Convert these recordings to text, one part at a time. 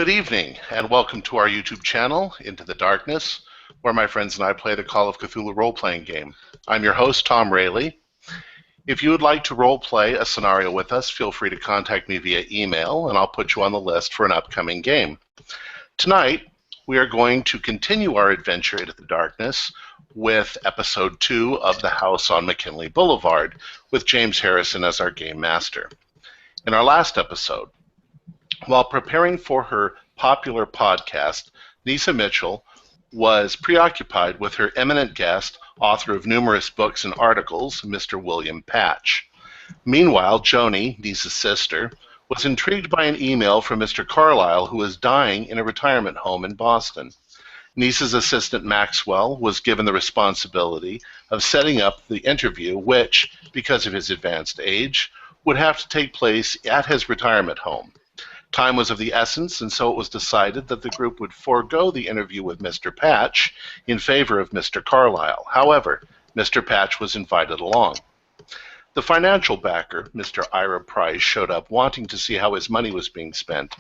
Good evening, and welcome to our YouTube channel, Into the Darkness, where my friends and I play the Call of Cthulhu role-playing game. I'm your host, Tom Rayleigh. If you would like to role-play a scenario with us, feel free to contact me via email, and I'll put you on the list for an upcoming game. Tonight, we are going to continue our adventure into the darkness with Episode 2 of The House on McKinley Boulevard, with James Harrison as our game master. In our last episode, while preparing for her popular podcast, Nisa Mitchell was preoccupied with her eminent guest, author of numerous books and articles, Mr. William Patch. Meanwhile, Joni, Nisa's sister, was intrigued by an email from Mr. Carlyle, who was dying in a retirement home in Boston. Nisa's assistant, Maxwell, was given the responsibility of setting up the interview, which, because of his advanced age, would have to take place at his retirement home. Time was of the essence, and so it was decided that the group would forego the interview with Mr. Patch in favor of Mr. Carlyle. However, Mr. Patch was invited along. The financial backer, Mr. Ira Price, showed up wanting to see how his money was being spent,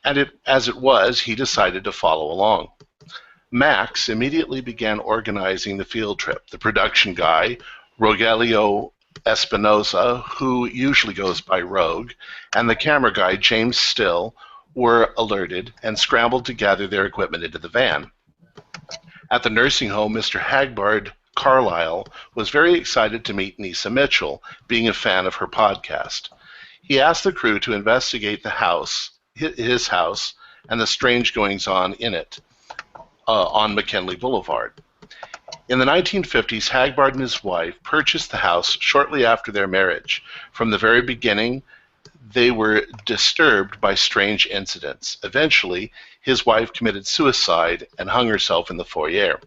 and as it was, he decided to follow along. Max immediately began organizing the field trip. The production guy, Rogelio Espinosa, who usually goes by Rogue, and the camera guy, James Still, were alerted and scrambled to gather their equipment into the van. At the nursing home, Mr. Hagbard Carlyle was very excited to meet Nisa Mitchell, being a fan of her podcast. He asked the crew to investigate the house, his house, and the strange goings-on in it on McKinley Boulevard. In the 1950s, Hagbard and his wife purchased the house shortly after their marriage. From the very beginning, they were disturbed by strange incidents. Eventually, his wife committed suicide and hung herself in the foyer.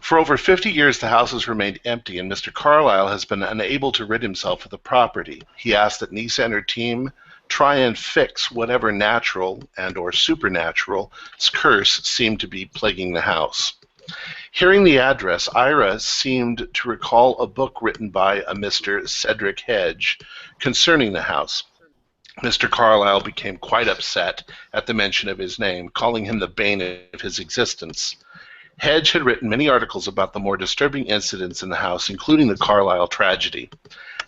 For over 50 years, the house has remained empty, and Mr. Carlyle has been unable to rid himself of the property. He asked that Nisa and her team try and fix whatever natural and or supernatural curse seemed to be plaguing the house. Hearing the address, Ira seemed to recall a book written by a Mr. Cedric Hedge concerning the house. Mr. Carlyle became quite upset at the mention of his name, calling him the bane of his existence. Hedge had written many articles about the more disturbing incidents in the house, including the Carlyle tragedy.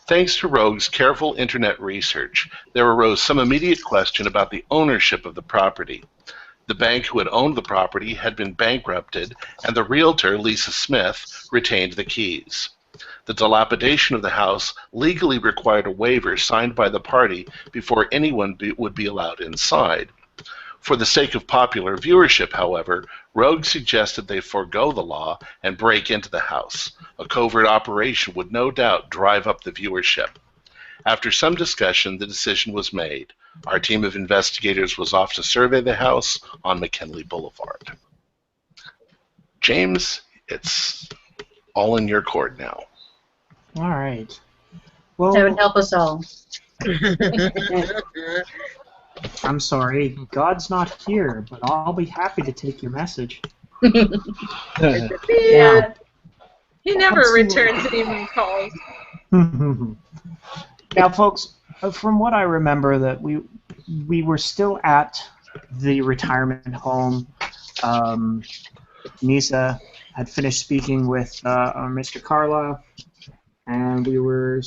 Thanks to Rogue's careful internet research, there arose some immediate question about the ownership of the property. The bank who had owned the property had been bankrupted, and the realtor, Lisa Smith, retained the keys. The dilapidation of the house legally required a waiver signed by the party before anyone would be allowed inside. For the sake of popular viewership, however, Rogue suggested they forego the law and break into the house. A covert operation would no doubt drive up the viewership. After some discussion, the decision was made. Our team of investigators was off to survey the house on McKinley Boulevard. James, it's all in your court now. All right. Well, That would help us all. I'm sorry, God's not here, but I'll be happy to take your message. Yeah. He never returns any calls. Now, folks, from what I remember, that we were still at the retirement home. Nisa had finished speaking with Mr. Carlyle, and we were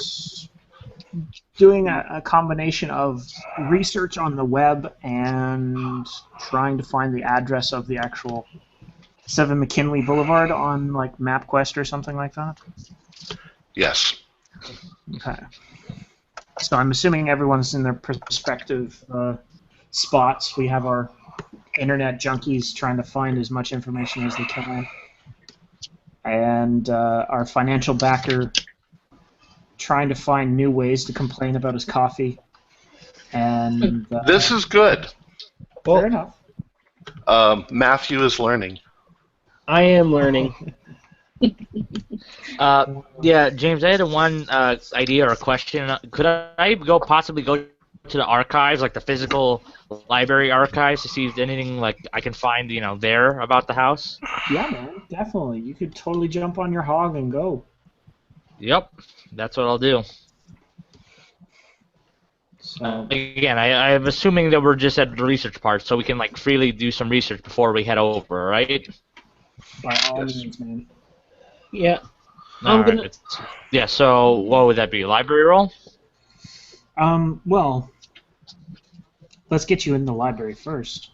doing a combination of research on the web and trying to find the address of the actual 7 McKinley Boulevard on like MapQuest or something like that. Yes. Okay. So I'm assuming everyone's in their respective spots. We have our internet junkies trying to find as much information as they can, and our financial backer trying to find new ways to complain about his coffee. And This is good. fair enough. Matthew is learning. I am learning. Yeah, James, I had one idea or question. Could I possibly go to the archives, like the physical library archives, to see if there's anything like I can find, there about the house? Yeah, man, definitely. You could totally jump on your hog and go. Yep, that's what I'll do. So Again, I'm assuming that we're just at the research part, so we can like freely do some research before we head over, right? by all Yes. means, man. Yeah. All I'm gonna. right. Yeah. So what would that be? Library roll? Well, let's get you in the library first.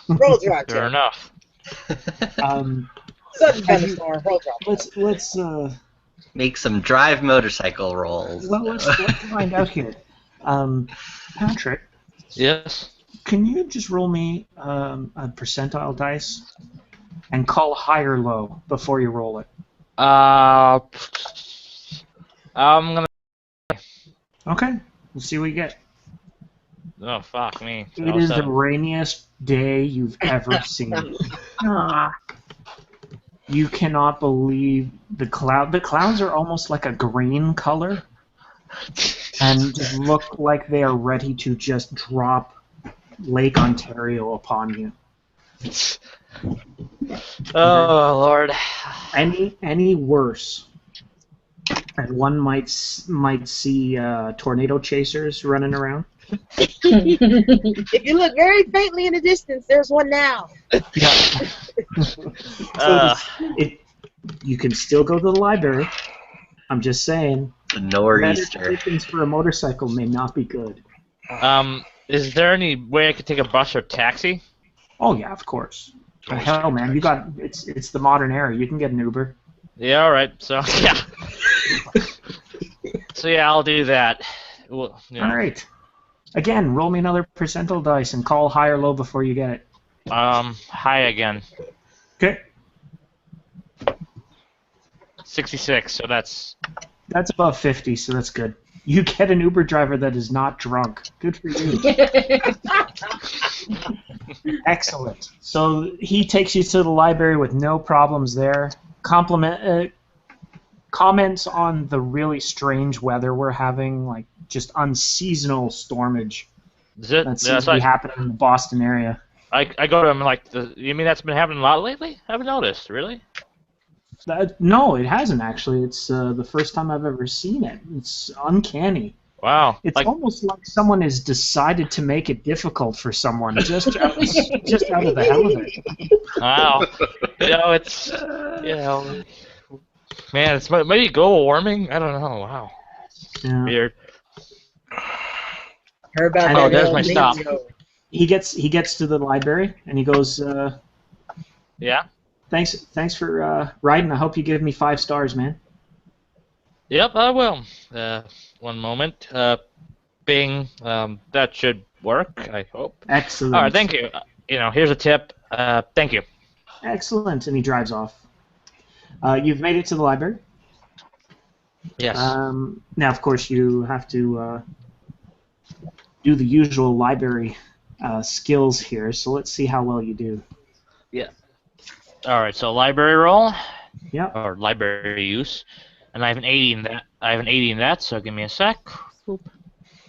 Roll drop Fair check. enough. Um, Sudden have you- thunderstorm. Roll drop check. let's Make some drive motorcycle rolls. well let's find out here. Patrick, Yes. can you just roll me a percentile dice and call high or low before you roll it? I'm gonna. Okay, we'll see what you get. Oh fuck me. It is the rainiest day you've ever seen. You cannot believe the cloud. The clouds are almost like a green color, and just look like they are ready to just drop Lake Ontario upon you. Oh Lord. Any worse, and one might see tornado chasers running around. If you look very faintly in the distance, there's one now. Yeah. You can still go to the library. I'm just saying. The nor'easter. Meditations for a motorcycle may not be good. Is there any way I could take a bus or taxi? Oh yeah, of course. The hell, man, it's the modern era. You can get an Uber. Yeah. All right. So yeah. So yeah, I'll do that. Well, yeah. All right. Again, roll me another percentile dice and call high or low before you get it. High again. Okay. 66. So that's. That's above 50, so that's good. You get an Uber driver that is not drunk. Good for you. Excellent. So he takes you to the library with no problems there. Comments on the really strange weather we're having, like just unseasonal stormage Is it? that seems to be happening in the Boston area. I go to him like, you mean that's been happening a lot lately? I haven't noticed, really. No, it hasn't actually. It's the first time I've ever seen it. It's uncanny. Wow. It's Like, almost like someone has decided to make it difficult for someone just out of the hell of it. wow. It's, man, it's maybe global warming. I don't know. Wow. Yeah. Weird. Heard about Oh, that there's old my thing, stop. you know. He gets to the library and he goes, Yeah. Thanks for riding. I hope you give me 5 stars, man. Yep, I will. One moment. Bing. That should work. I hope. Excellent. All right. Thank you. Here's a tip. Thank you. Excellent. And he drives off. You've made it to the library. Yes. Now, of course, you have to do the usual library skills here. So let's see how well you do. All right. So library roll. Yep. Or library use, and I have an 80 in that. So give me a sec. Boop.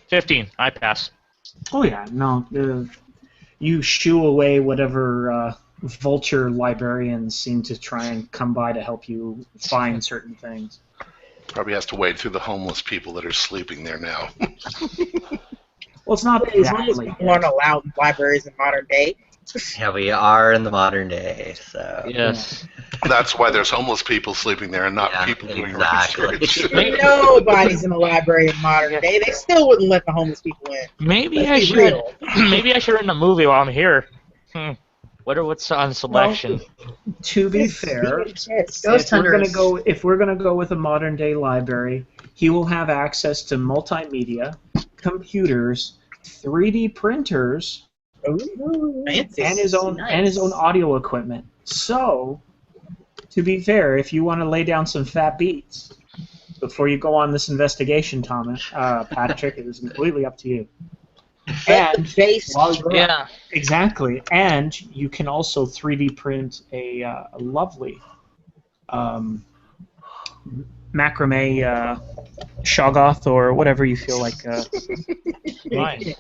15. I pass. Oh yeah, no. You shoo away whatever vulture librarians seem to try and come by to help you find certain things. Probably has to wade through the homeless people that are sleeping there now. Well, it's not exactly. People aren't allowed in libraries in modern day. Yeah, we are in the modern day, so. Yes. That's why there's homeless people sleeping there and not Yeah, people doing exactly. research. Nobody's in the library in modern day. They still wouldn't let the homeless people in. Maybe I Let's be should. real. Maybe I should rent a movie while I'm here. What's on selection? To be fair, Ghost Hunters. if we're gonna go with a modern day library, he will have access to multimedia, computers, 3D printers, Ooh, fancy. and his own audio equipment. So, to be fair, if you want to lay down some fat beats before you go on this investigation, Patrick, it is completely up to you. And Base. Yeah. exactly, and you can also 3D print a lovely macrame shoggoth or whatever you feel like. Right.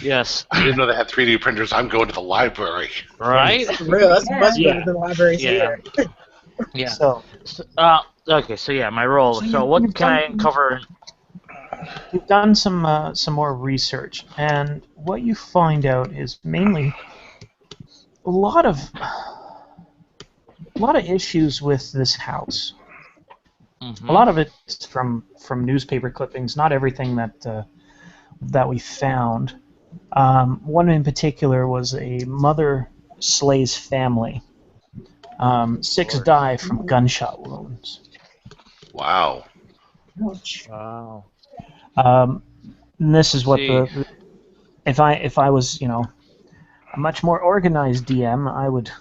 Yes. I didn't know they had 3D printers. I'm going to the library. Right. For real, that's much Yeah. better than the libraries Yeah. here. Yeah. So, Okay. So yeah, my role. So So you- what you've can I done- cover? we've done some more research, and what you find out is mainly a lot of issues with this house. Mm-hmm. A lot of it's from newspaper clippings. Not everything that we found. One in particular was a mother slays family. 6 die from gunshot wounds. Wow. Wow. And this is what if I was a much more organized DM, I would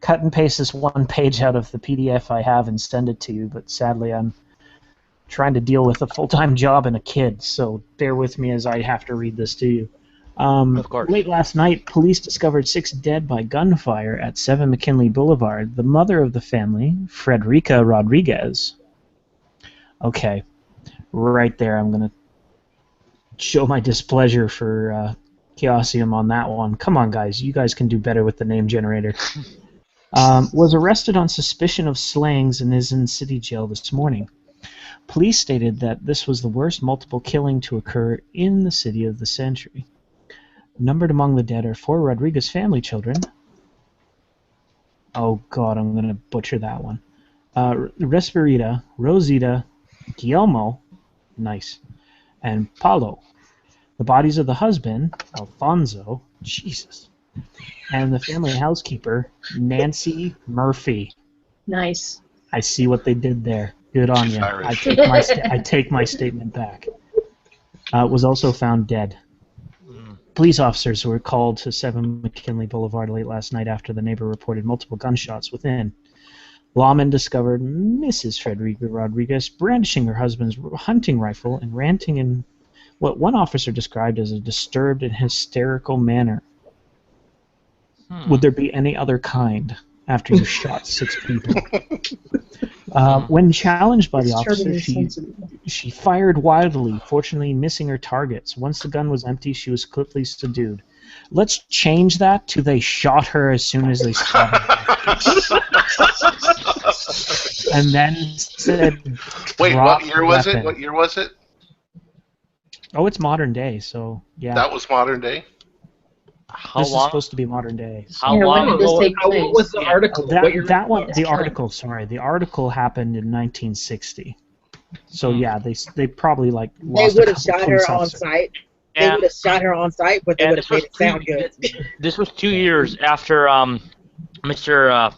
cut and paste this one page out of the PDF I have and send it to you. But sadly, I'm trying to deal with a full-time job and a kid, so bear with me as I have to read this to you. Of course. Late last night, police discovered 6 dead by gunfire at 7 McKinley Blvd. The mother of the family, Frederica Rodriguez. Okay, right there, I'm going to show my displeasure for Chaosium on that one. Come on, guys. You guys can do better with the name generator. Was arrested on suspicion of slayings and is in city jail this morning. Police stated that this was the worst multiple killing to occur in the city of the century. Numbered among the dead are 4 Rodriguez family children. Oh God, I'm going to butcher that one. Respirita, Rosita, Guillermo, nice, and Paulo. The bodies of the husband, Alfonso, Jesus, and the family housekeeper, Nancy Murphy. Nice. I see what they did there. Good on She's you. Irish. I take my statement back. Was also found dead. Police officers were called to 7 McKinley Boulevard late last night after the neighbor reported multiple gunshots within. Lawmen discovered Mrs. Frederica Rodriguez brandishing her husband's hunting rifle and ranting in what one officer described as a disturbed and hysterical manner. Would there be any other kind after you shot 6 people? When challenged by the officer, she fired wildly, fortunately missing her targets. Once the gun was empty, she was quickly subdued. Let's change that to they shot her as soon as they saw her. And then said, Wait, what year was weapon. it? What year was it? Oh, it's modern day, so yeah. That was modern day? This is supposed to be modern day. So. How long when did this ago? take place? What was the article? The article happened in 1960. So yeah, they probably They lost would a have couple shot her police on officers. site. They Yeah. would have shot her on site, but they would have made it sound good. This was 2 years after Mr.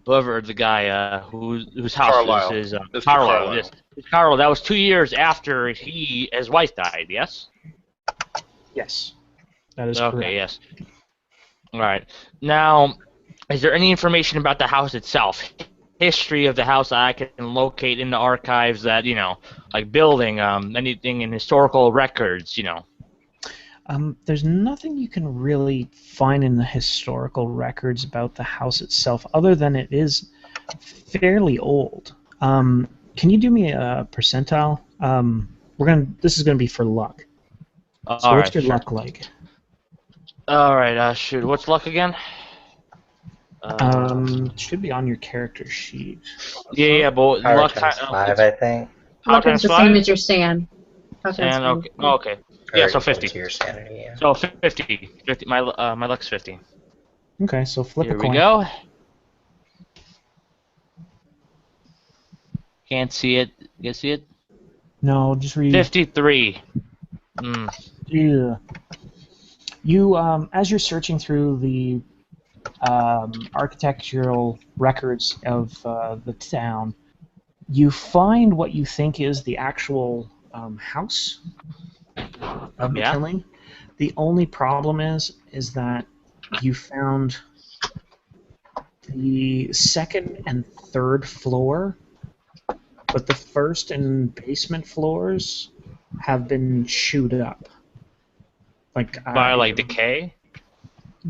Whoever the guy whose house Carlyle. is Mr. Carlyle. Carlyle. Yes, Carlyle. That was 2 years after his wife died. Yes. Yes, that is Okay. correct. Yes. All right. Now, is there any information about the house itself? History of the house that I can locate in the archives that like building, anything in historical records, There's nothing you can really find in the historical records about the house itself, other than it is fairly old. Can you do me a percentile? This is gonna be for luck. So what's your luck like? All right. Shoot. What's luck again? It should be on your character sheet. Yeah, but Power luck times 5, I think. Luck is the same as your sand. And okay. Yeah, so 50. To your sanity, yeah. So 50. My luck's 50. Okay, so flip Here a coin. we go. Can't see it. You see it? No, just read. 53. Yeah. You, as you're searching through the architectural records of the town, you find what you think is the actual house of McKinley. The only problem is that you found the second and third floor, but the first and basement floors have been chewed up. By decay?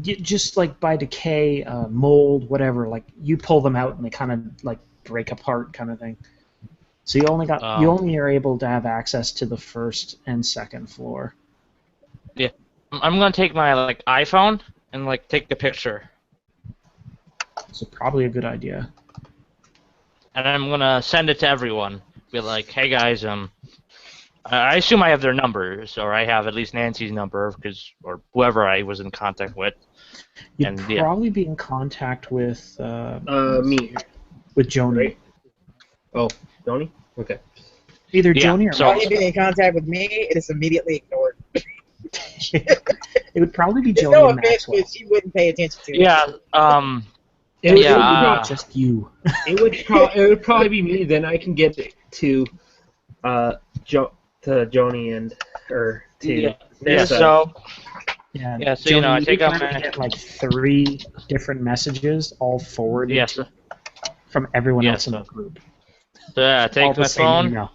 Just by decay, mold, whatever. You pull them out and they kind of break apart, kind of thing. So you only are able to have access to the first and second floor. Yeah, I'm gonna take my iPhone and take a picture. So probably a good idea. And I'm gonna send it to everyone. Be like, hey guys, I assume I have their numbers, or I have at least Nancy's number, or whoever I was in contact with. You'd And, probably be in contact with me. with Joni. Right? Oh, Joni? Okay. Either Yeah, Joni or so- If you're in contact with me, it is immediately ignored. it would probably be There's Joni no and offense, Maxwell. but she wouldn't pay attention to it. Yeah. It would, Yeah, Just you. it would probably be me. Then I can get it to Joni and or to Yeah, Nessa. so Yeah, so you know, I you take out probably my get like 3 different messages, all forwarded yes. from everyone Yes. else in the group. So yeah, I All take the my same phone. email.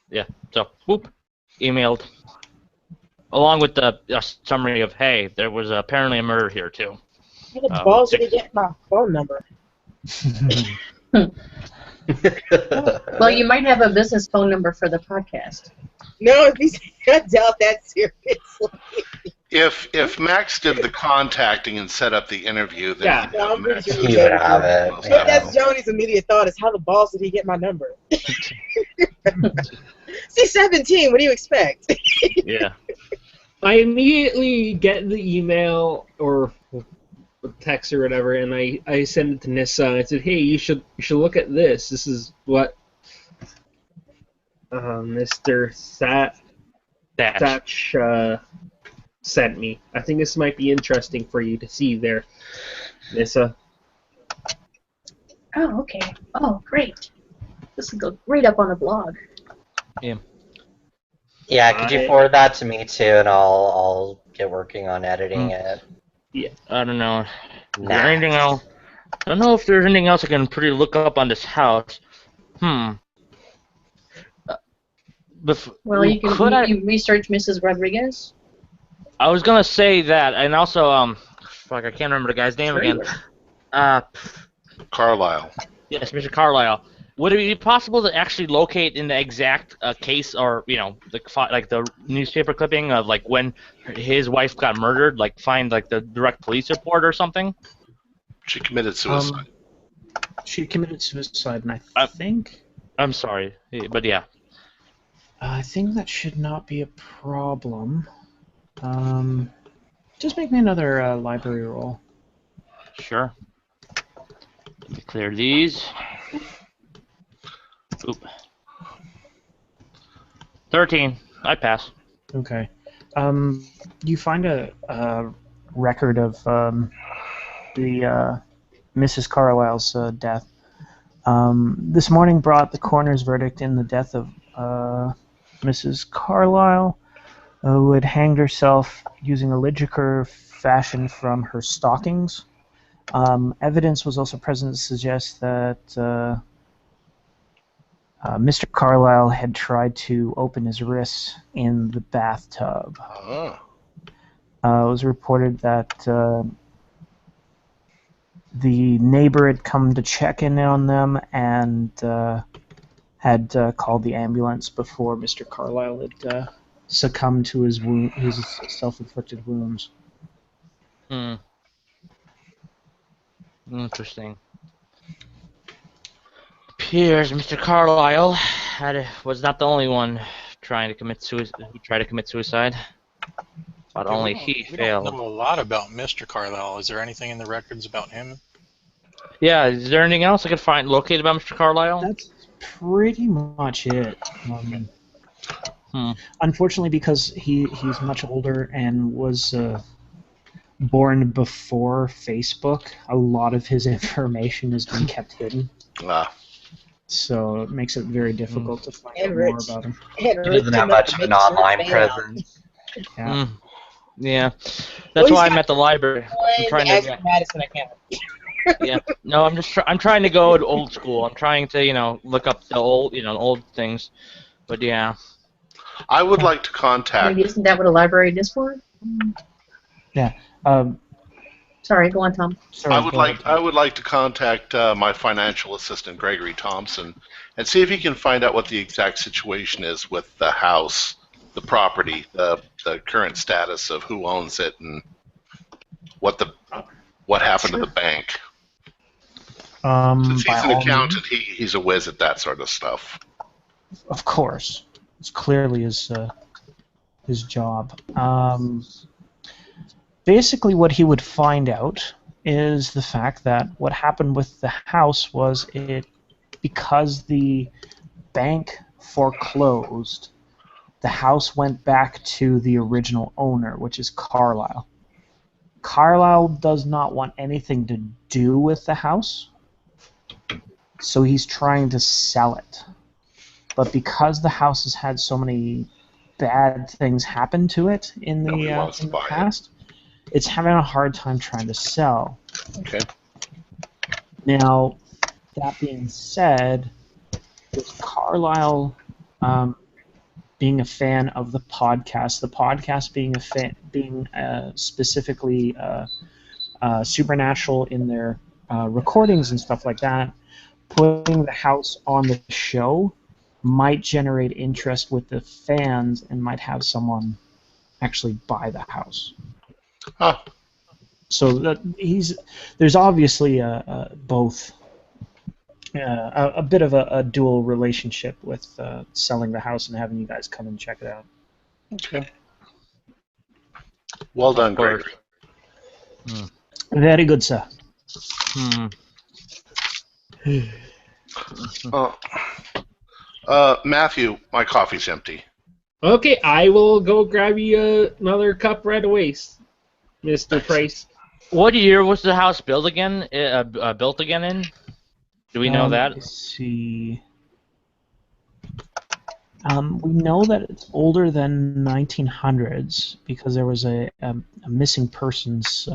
Yeah. So whoop, emailed, along with the summary of hey, there was apparently a murder here too. How the balls did he get my phone number? Well, you might have a business phone number for the podcast. No, if he's I doubt that seriously. If Max did the contacting and set up the interview, then Yeah. he'd No, have I'm pretty Max's sure He would have it. But Yeah. that's Joni's immediate thought is how the balls did he get my number? See, 17, what do you expect? Yeah. I immediately get the email or text or whatever, and I send it to Nissa. And I said, "Hey, you should look at this. This is what Mr. Thatch sent me. I think this might be interesting for you to see there, Nissa." Oh, okay. Oh, great. This will go right up on the blog. Yeah, could you forward that to me too, and I'll get working on editing it. Yeah. I don't know. Is Nah. there anything else? I don't know if there's anything else I can pretty look up on this house. Well, you can you research Mrs. Rodriguez. I was gonna say that, and also fuck, I can't remember the guy's name again. Carlyle. Yes, Mr. Carlyle. Would it be possible to actually locate in the exact case, or like the newspaper clipping of like when his wife got murdered, like find like the direct police report or something? She committed suicide. She committed suicide, and I think I'm sorry, but yeah. I think that should not be a problem. Just make me another library roll. Sure. Let me clear these. Oop. 13. I pass. Okay. You find a record of the Mrs. Carlyle's death. This morning brought the coroner's verdict in the death of Mrs. Carlyle, who had hanged herself using a ligature fashioned from her stockings. Evidence was also present to suggest that Mr. Carlyle had tried to open his wrists in the bathtub. Oh. It was reported that the neighbor had come to check in on them and had called the ambulance before Mr. Carlyle had succumbed to his self-inflicted wounds. Interesting. Appears Mr. Carlyle was not the only one trying to commit suicide. But only he we failed. don't know a lot about Mr. Carlyle. Is there anything in the records about him? Yeah, is there anything else I could locate about Mr. Carlyle? That's pretty much it. Unfortunately, because he's much older and was born before Facebook, a lot of his information has been kept hidden. So it makes it very difficult to find out more about him. He doesn't have much of an online presence. Yeah. Yeah, that's why I'm at the library. I'm trying to. Madison account. Yeah, no, I'm trying to go to old school. I'm trying to look up the old things, but yeah. I would like to contact. Maybe isn't that what a library is for? Yeah. Sorry, go on, Tom. Sorry, I would like to contact my financial assistant Gregory Thompson and see if he can find out what the exact situation is with the house, the property, the current status of who owns it, and what happened to the bank. by Since he's an all accountant, he's a whiz at that sort of stuff. Of course. It's clearly his job. Basically, what he would find out is the fact that what happened with the house was because the bank foreclosed, the house went back to the original owner, which is Carlyle. Carlyle does not want anything to do with the house, so he's trying to sell it. But because the house has had so many bad things happen to it in the past, it's having a hard time trying to sell. Okay. Now, that being said, with Carlyle being a fan of the podcast being specifically supernatural in their recordings and stuff like that, putting the house on the show might generate interest with the fans and might have someone actually buy the house. Huh. So there's obviously both a bit of a dual relationship with selling the house and having you guys come and check it out. Okay. Well done, Gregory. Very good, sir. Matthew, my coffee's empty. Okay, I will go grab you another cup right away, Mr. Price. What year was the house built again? Built again in? Do we know that? Let's see. We know that it's older than 1900s because there was a missing persons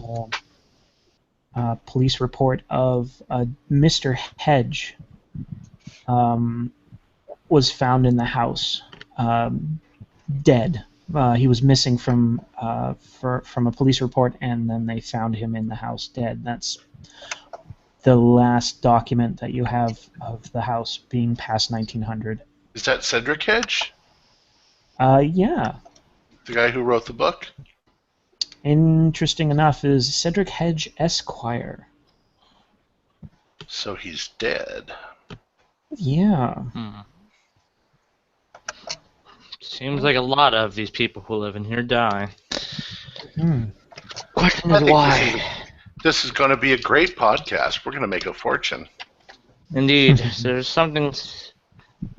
police report of Mr. Hedge was found in the house, dead. He was missing from a police report, and then they found him in the house dead. That's the last document that you have of the house being past 1900. Is that Cedric Hedge? Yeah. The guy who wrote the book? Interesting enough, is Cedric Hedge Esquire. So he's dead. Yeah. Seems like a lot of these people who live in here die. Question I is think why. This is going to be a great podcast. We're going to make a fortune. Indeed. There's something,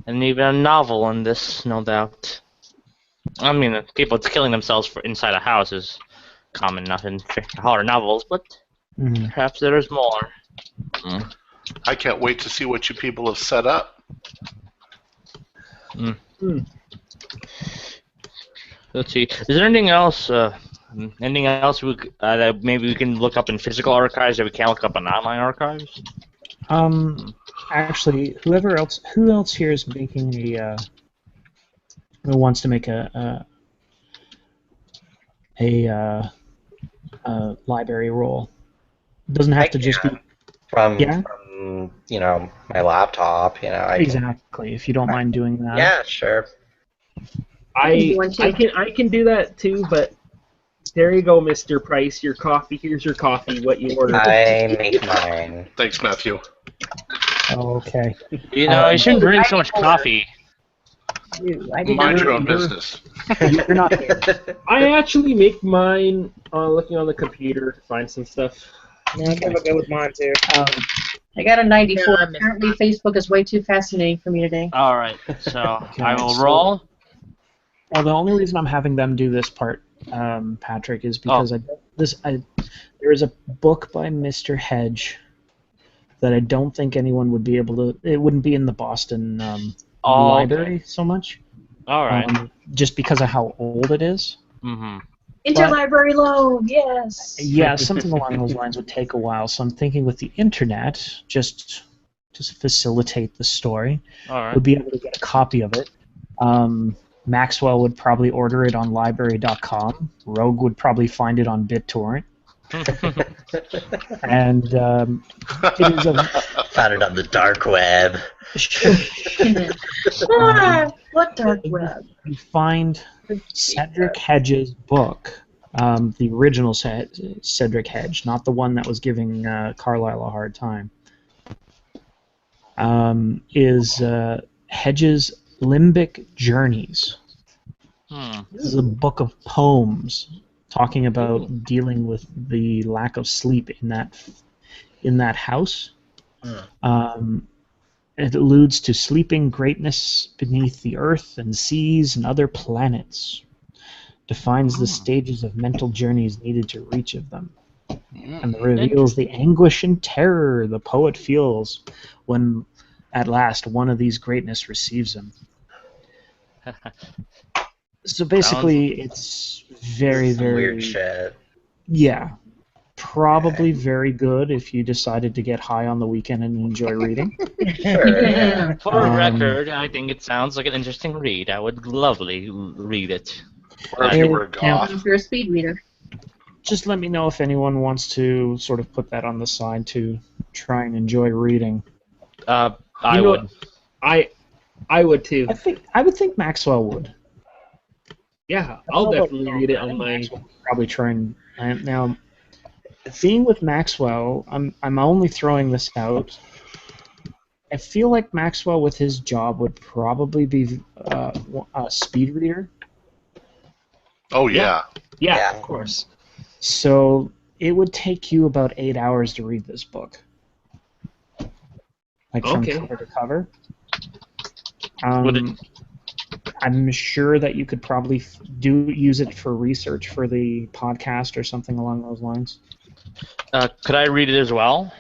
and even a novel in this, no doubt. I mean, people killing themselves inside a house is common enough in horror novels, but perhaps there is more. I can't wait to see what you people have set up. Let's see. Is there anything else? Anything else that maybe we can look up in physical archives that we can't look up in online archives? Actually, who else here is making who wants to make a library roll? It doesn't have to just be from my laptop. Exactly. If you don't mind doing that. Yeah, sure. I can do that too, but there you go, Mr. Price. Your coffee. Here's your coffee. What you ordered. I make mine. Thanks, Matthew. Okay. You shouldn't drink so much coffee. Mind your own business. You're not here. I actually make mine looking on the computer to find some stuff. Yeah, I'm gonna go with mine too. I got a 94. Apparently, Facebook is way too fascinating for me today. All right, so I will roll. Well, the only reason I'm having them do this part, Patrick, is because there is a book by Mr. Hedge that I don't think anyone would be able to. It wouldn't be in the Boston library so much. All right. Just because of how old it is. Interlibrary loan, yes. Yeah, something along those lines would take a while. So I'm thinking with the internet, just to facilitate the story, would be able to get a copy of it. Maxwell would probably order it on library.com. Rogue would probably find it on BitTorrent. And it is found it on the dark web. What dark web? You find Cedric Hedge's book, the original Cedric Hedge, not the one that was giving Carlyle a hard time, is Hedge's Limbic Journeys. Hmm. This is a book of poems talking about dealing with the lack of sleep in that house. It alludes to sleeping greatness beneath the earth and seas and other planets. Defines the stages of mental journeys needed to reach of them. And reveals the anguish and terror the poet feels when at last one of these greatness receives him. So basically, it's very, Some very weird shit. Yeah, probably very good if you decided to get high on the weekend and enjoy reading. Sure, yeah. For the record, I think it sounds like an interesting read. I would lovely read it. Or if you were a goth. If you're a speed reader. Just let me know if anyone wants to sort of put that on the side to try and enjoy reading. I You know, would. I would too. I would think Maxwell would. Yeah, I'll definitely read it on my. Maxwell would probably try and now. Being with Maxwell, I'm only throwing this out. I feel like Maxwell with his job would probably be a speed reader. Oh, yeah. Yeah, of course. So it would take you about 8 hours to read this book. Like from cover to cover. I'm sure that you could probably use it for research for the podcast or something along those lines. Could I read it as well?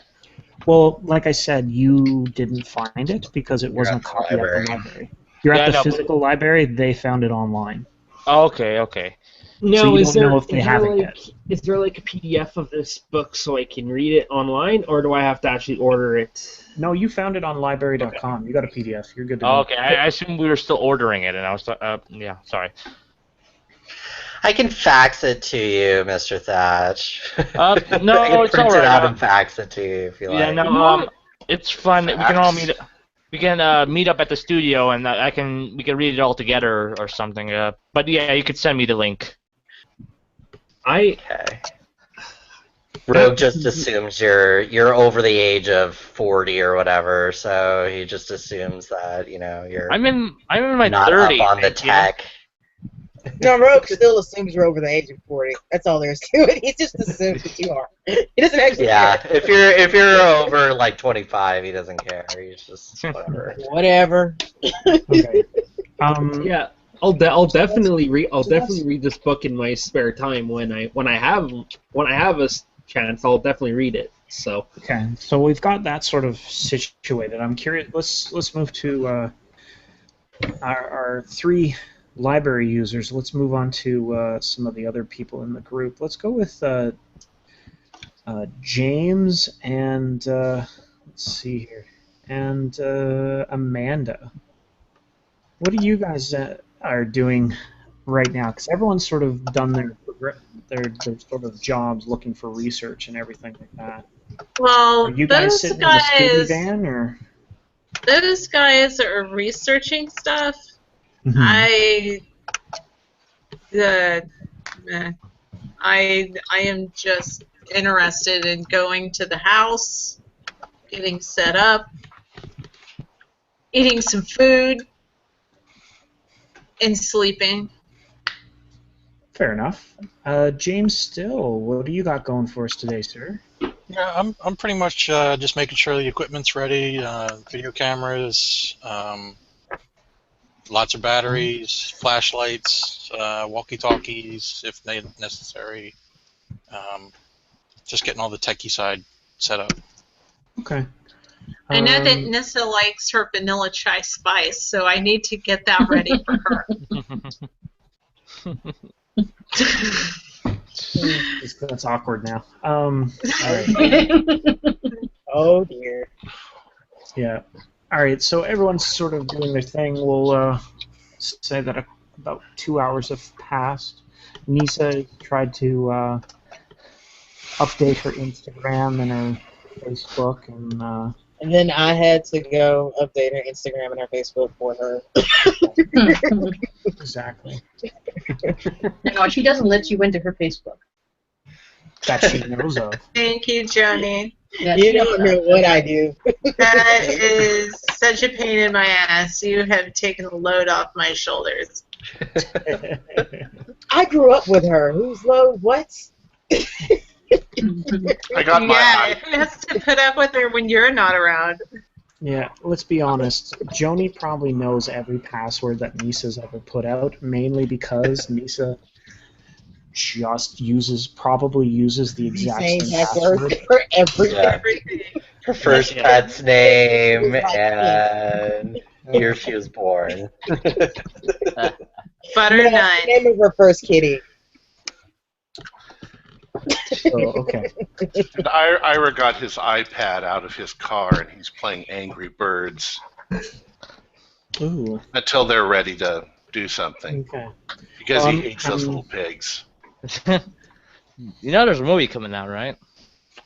Well, like I said, you didn't find it because it wasn't a copy at the library. You're at the physical library, they found it online. Oh, okay. No, so you don't know if they have it yet. Is there like a PDF of this book so I can read it online, or do I have to actually order it? No, you found it on library.com. Okay. You got a PDF. You're good to go. Okay, I assumed we were still ordering it, and I was yeah, sorry. I can fax it to you, Mr. Thatch. No, I can it's print all right. it out and fax it to you if you like. Yeah, no, it's fun. Fax. We can all meet. We can meet up at the studio, and we can read it all together or something. But yeah, you could send me the link. Okay. Rogue just assumes you're over the age of 40 or whatever, so he just assumes that you're. I'm in my not 30s. Up on the tech. No, Rogue still assumes you're over the age of 40. That's all there is to it. He just assumes that you are. He doesn't actually care. if you're over like 25, he doesn't care. He's just whatever. Whatever. Okay. Yeah, I'll definitely read this book in my spare time when I have a chance. I'll definitely read it. So. Okay, so we've got that sort of situated. I'm curious. Let's move to our three library users. Let's move on to some of the other people in the group. Let's go with James and let's see here, and Amanda. What do you guys are doing right now? Because everyone's sort of done their sort of jobs, looking for research and everything like that. Well, are you guys sitting in the Scooby van, or those guys are researching stuff. Mm-hmm. I am just interested in going to the house, getting set up, eating some food, and sleeping. Fair enough. James Still, what do you got going for us today, sir? Yeah, I'm pretty much just making sure the equipment's ready, video cameras, lots of batteries, flashlights, walkie-talkies if necessary. Just getting all the techie side set up. Okay. I know that Nissa likes her vanilla chai spice, so I need to get that ready for her. That's awkward now. All right. Oh dear. Yeah. All right. So everyone's sort of doing their thing. We'll say that about 2 hours have passed. Nisa tried to update her Instagram and her Facebook, and then I had to go update her Instagram and her Facebook for her. Exactly. No, she doesn't let you into her Facebook. that she knows of. Thank you, Joni. You don't know what I do. That is such a pain in my ass. You have taken the load off my shoulders. I grew up with her. Who's low? What? I got my eye. Who has to put up with her when you're not around? Yeah, let's be honest. Joni probably knows every password that Nisa's ever put out, mainly because Nisa just probably uses the exact same password for everything. Yeah. Her first pet's name and year she was born. Butternut. Name of her first kitty. Oh, okay. And Ira got his iPad out of his car and he's playing Angry Birds. Ooh. Until they're ready to do something. Okay. Because he hates those little pigs. You know there's a movie coming out, right?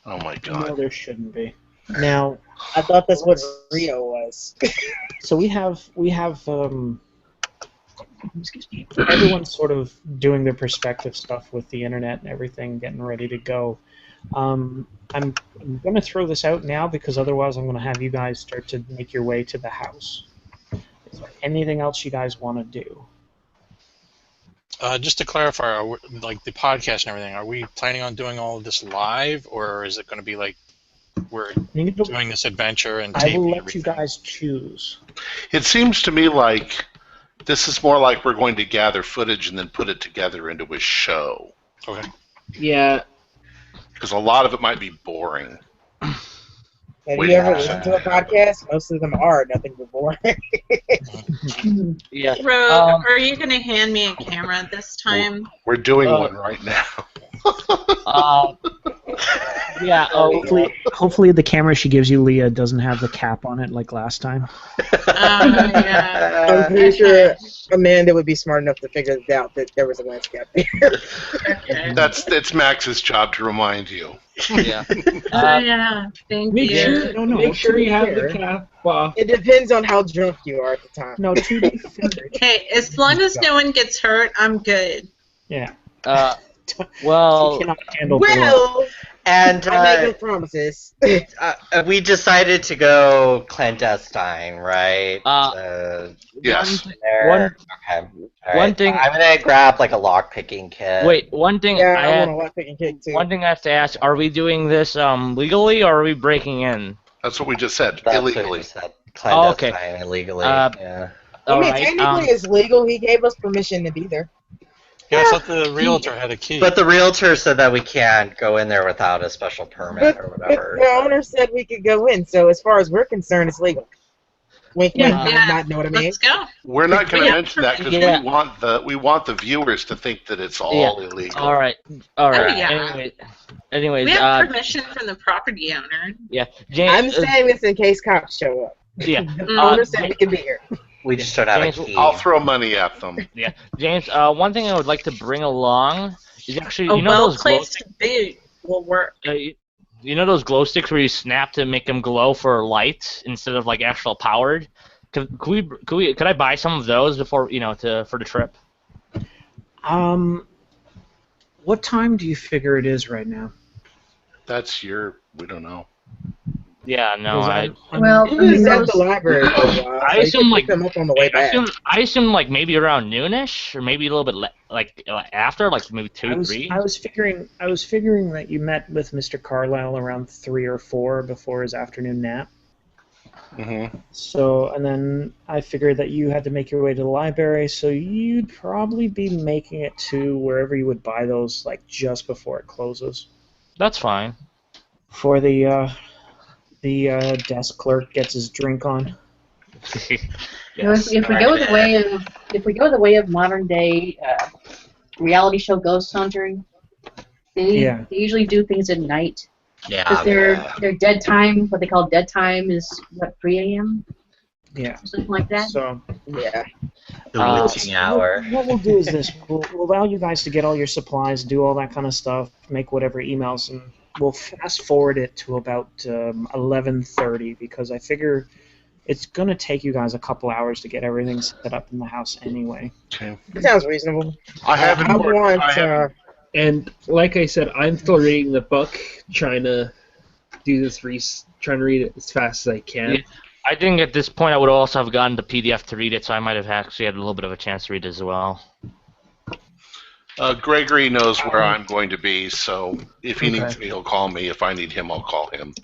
Oh my god. No, there shouldn't be. Now, I thought that's what Rio was. so we have everyone's sort of doing their perspective stuff with the internet and everything, getting ready to go. I'm going to throw this out now because otherwise I'm going to have you guys start to make your way to the house. Is there anything else you guys want to do? Just to clarify, like the podcast and everything, are we planning on doing all of this live, or is it going to be like we're doing this adventure and I taping will let everything? you guys choose. It seems to me like this is more like we're going to gather footage and then put it together into a show. Okay. Yeah. Because a lot of it might be boring. Have you ever listened to a podcast? Most of them are nothing but boring. Yeah. Rogue, are you going to hand me a camera this time? We're doing one right now. Yeah. Hopefully the camera she gives you, Leah, doesn't have the cap on it like last time. Yeah. I'm pretty sure Amanda would be smart enough to figure it out that there was a lens cap there. Okay. It's Max's job to remind you. Yeah. Yeah. Thank you. Make sure you have the cap off. It depends on how drunk you are at the time. No, to be fair. Hey, as long as no one gets hurt, I'm good. Yeah. Well. She cannot handle Well, And I make no promises. we decided to go clandestine, right? Yes. One thing. I'm gonna grab like a lock-picking kit. Wait, one thing. Yeah, I want a lock-picking kit too. One thing I have to ask: are we doing this legally, or are we breaking in? That's what we just said. That's illegally. what you said. Clandestine, okay. illegally. Yeah. I mean, technically it's legal. He gave us permission to be there. Yeah, I thought the realtor had a key. But the realtor said that we can't go in there without a special permit or whatever. But the owner said we could go in, so as far as we're concerned, it's legal. Wink, wink, not know what I mean. Let's go. We're not going to mention that because we want the viewers to think that it's all illegal. All right. All right. Oh, yeah. Anyways, we have permission from the property owner. Yeah, James. I'm saying this in case cops show up. Yeah. The owner said we can be here. We just don't have a key. I'll throw money at them. Yeah, James. One thing I would like to bring along is actually A you know those glow well-placed boot will work. you know those glow sticks where you snap to make them glow for light instead of like actual powered. Could I buy some of those before for the trip? What time do you figure it is right now? We don't know. Yeah, no, Well, He was at the library for a while. I assume like them up on the way back. I assume like maybe around noonish or maybe a little bit after, like maybe 3. I was figuring that you met with Mr. Carlyle around 3 or 4 before his afternoon nap. Mm-hmm. So, and then I figured that you had to make your way to the library, so you'd probably be making it to wherever you would buy those, like just before it closes. That's fine. For the desk clerk gets his drink on. If we go the way of modern day reality show ghost hunting, they usually do things at night. Yeah. Because their dead time, what they call dead time, is what 3 a.m. Yeah. Something like that. So the witching hour. What we'll do is this: we'll allow you guys to get all your supplies, do all that kind of stuff, make whatever emails, and we'll fast forward it to about 11:30 because I figure it's going to take you guys a couple hours to get everything set up in the house anyway. Okay. Sounds reasonable. I And like I said, I'm still reading the book, trying to do this trying to read it as fast as I can. Yeah, I think at this point I would also have gotten the PDF to read it, so I might have actually had a little bit of a chance to read it as well. Gregory knows where I'm going to be, so if he needs me, he'll call me. If I need him, I'll call him.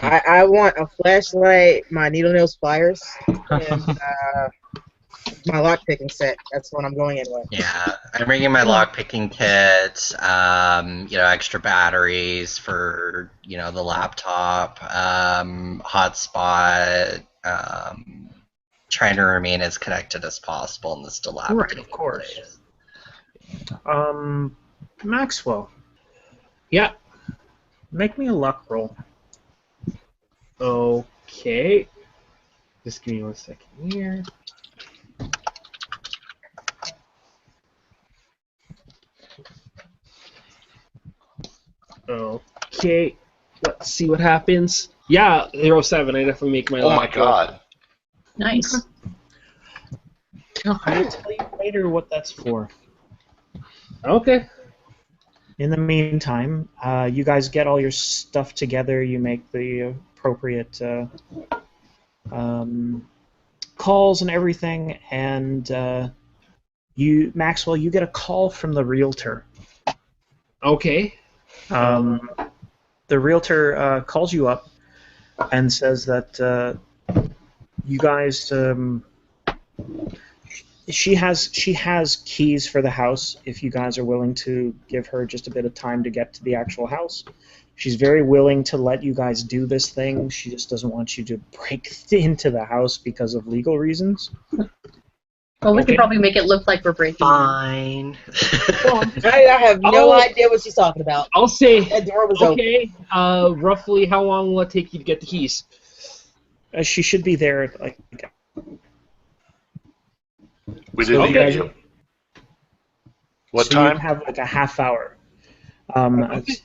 I want a flashlight, my needle nails pliers, and my lockpicking set. That's what I'm going in with. Yeah, I'm bringing my lockpicking kit. Extra batteries for the laptop, hotspot. Trying to remain as connected as possible in this dilapidated Right, of course. place. Maxwell, Yeah. make me a luck roll. Okay. Just give me 1 second here. Okay. Let's see what happens. Yeah, 07. I definitely make my Oh my luck roll. god. Nice. I'll tell you later what that's for. Okay. In the meantime, you guys get all your stuff together. You make the appropriate calls and everything, and Maxwell, you get a call from the realtor. Okay. The realtor calls you up and says that you guys. She has keys for the house if you guys are willing to give her just a bit of time to get to the actual house. She's very willing to let you guys do this thing. She just doesn't want you to break into the house because of legal reasons. Well, we could probably make it look like we're breaking. Fine. I have no idea what she's talking about. I'll say, That door was okay, roughly how long will it take you to get the keys? She should be there like. We didn't hear you. What so time? You have like a half hour. Okay.